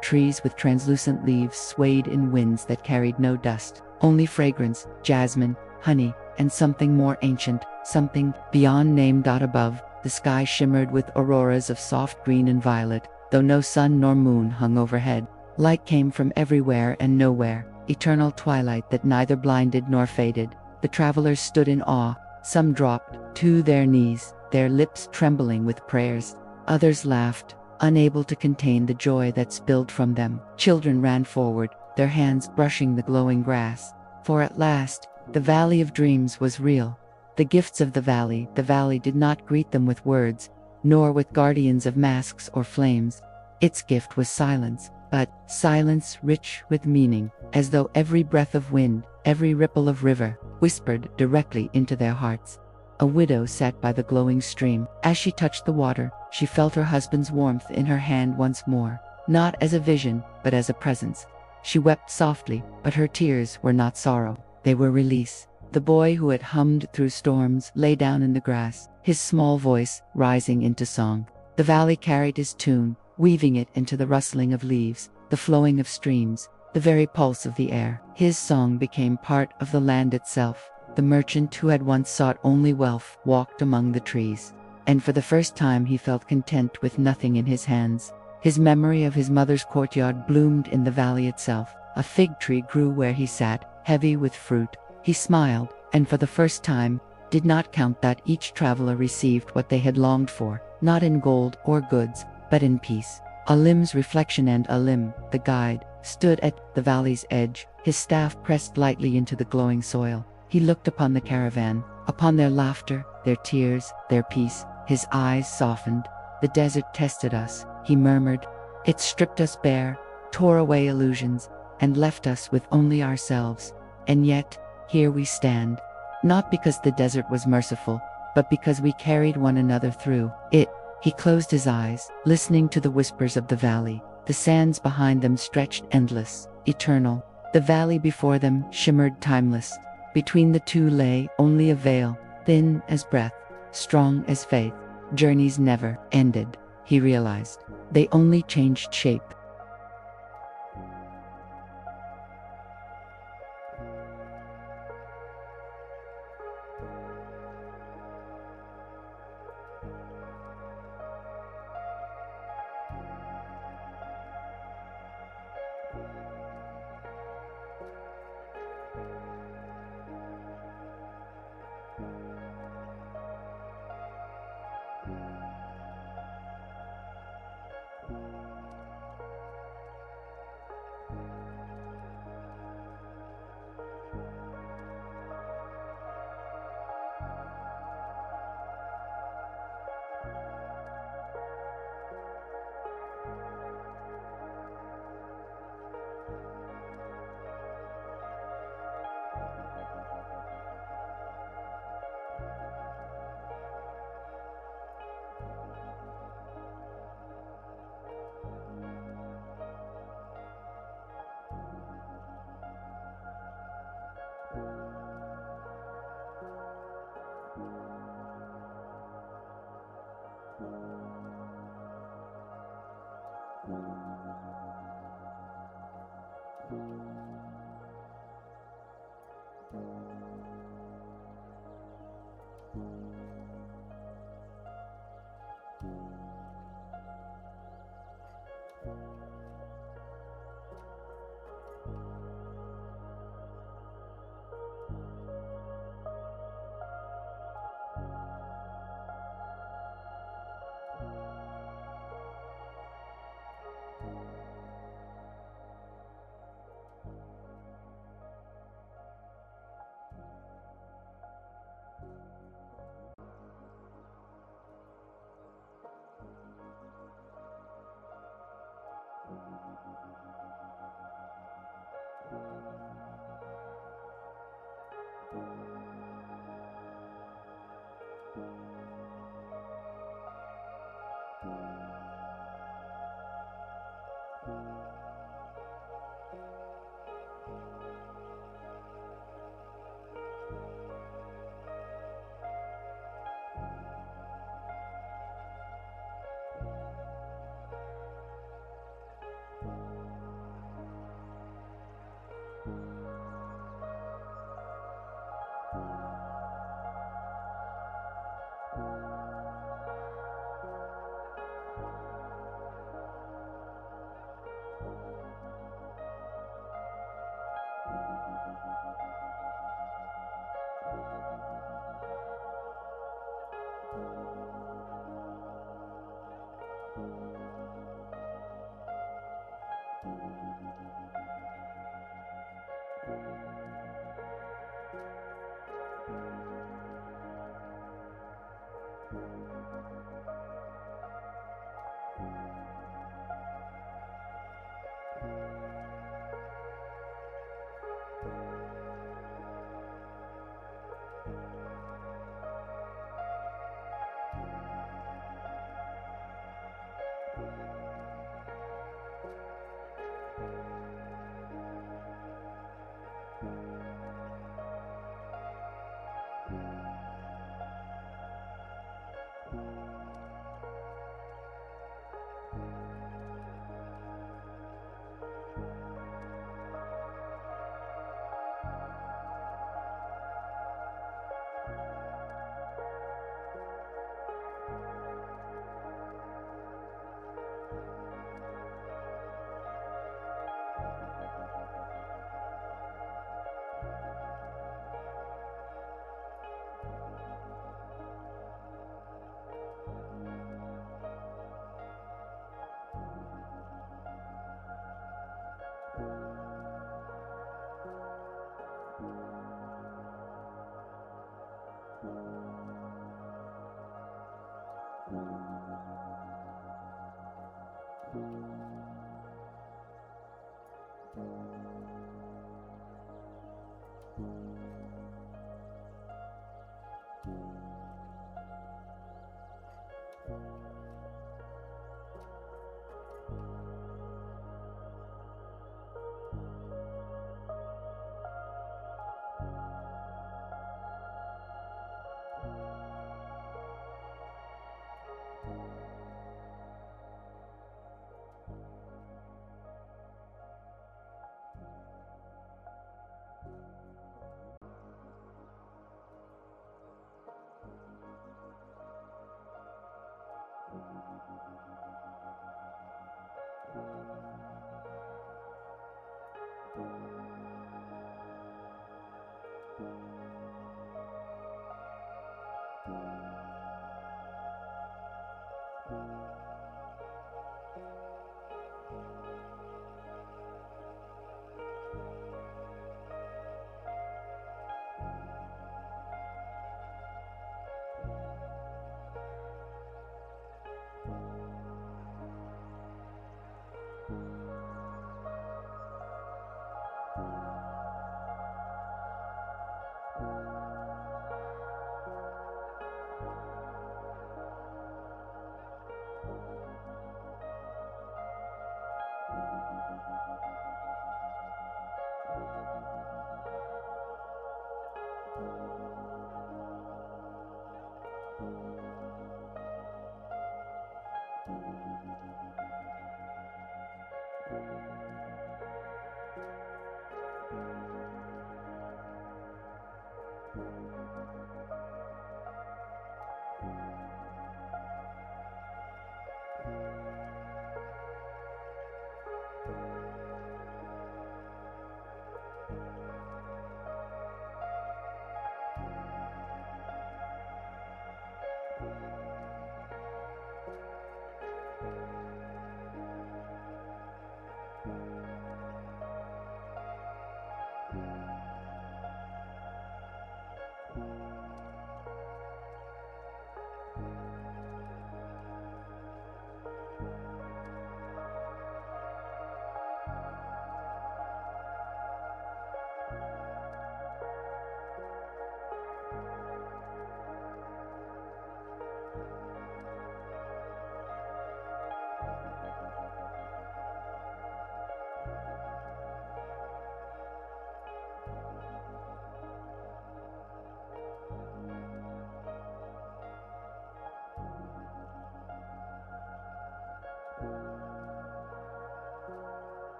Trees with translucent leaves swayed in winds that carried no dust, only fragrance, jasmine, honey, and something more ancient, something beyond name. Above, the sky shimmered with auroras of soft green and violet, though no sun nor moon hung overhead. Light came from everywhere and nowhere, eternal twilight that neither blinded nor faded. The travelers stood in awe. Some dropped to their knees, their lips trembling with prayers. Others laughed, unable to contain the joy that spilled from them. Children ran forward, their hands brushing the glowing grass. For at last, the Valley of Dreams was real. The gifts of the valley did not greet them with words, nor with guardians of masks or flames. Its gift was silence, but silence rich with meaning, as though every breath of wind, every ripple of river, whispered directly into their hearts. A widow sat by the glowing stream. As she touched the water, she felt her husband's warmth in her hand once more, not as a vision, but as a presence. She wept softly, but her tears were not sorrow, they were release. The boy who had hummed through storms lay down in the grass, his small voice rising into song. The valley carried his tune, weaving it into the rustling of leaves, the flowing of streams, the very pulse of the air. His song became part of the land itself. The merchant who had once sought only wealth walked among the trees, and for the first time he felt content with nothing in his hands. His memory of his mother's courtyard bloomed in the valley itself. A fig tree grew where he sat, heavy with fruit. He smiled, and for the first time, did not count that each traveler received what they had longed for, not in gold or goods, but in peace. A limb's reflection, and a limb, the guide, stood at the valley's edge, his staff pressed lightly into the glowing soil. He looked upon the caravan, upon their laughter, their tears, their peace. His eyes softened. The desert tested us, he murmured. It stripped us bare, tore away illusions, and left us with only ourselves. And yet, here we stand. Not because the desert was merciful, but because we carried one another through it. He closed his eyes, listening to the whispers of the valley. The sands behind them stretched endless, eternal. The valley before them shimmered timeless. Between the two lay only a veil, thin as breath, strong as faith. Journeys never ended, he realized. They only changed shape.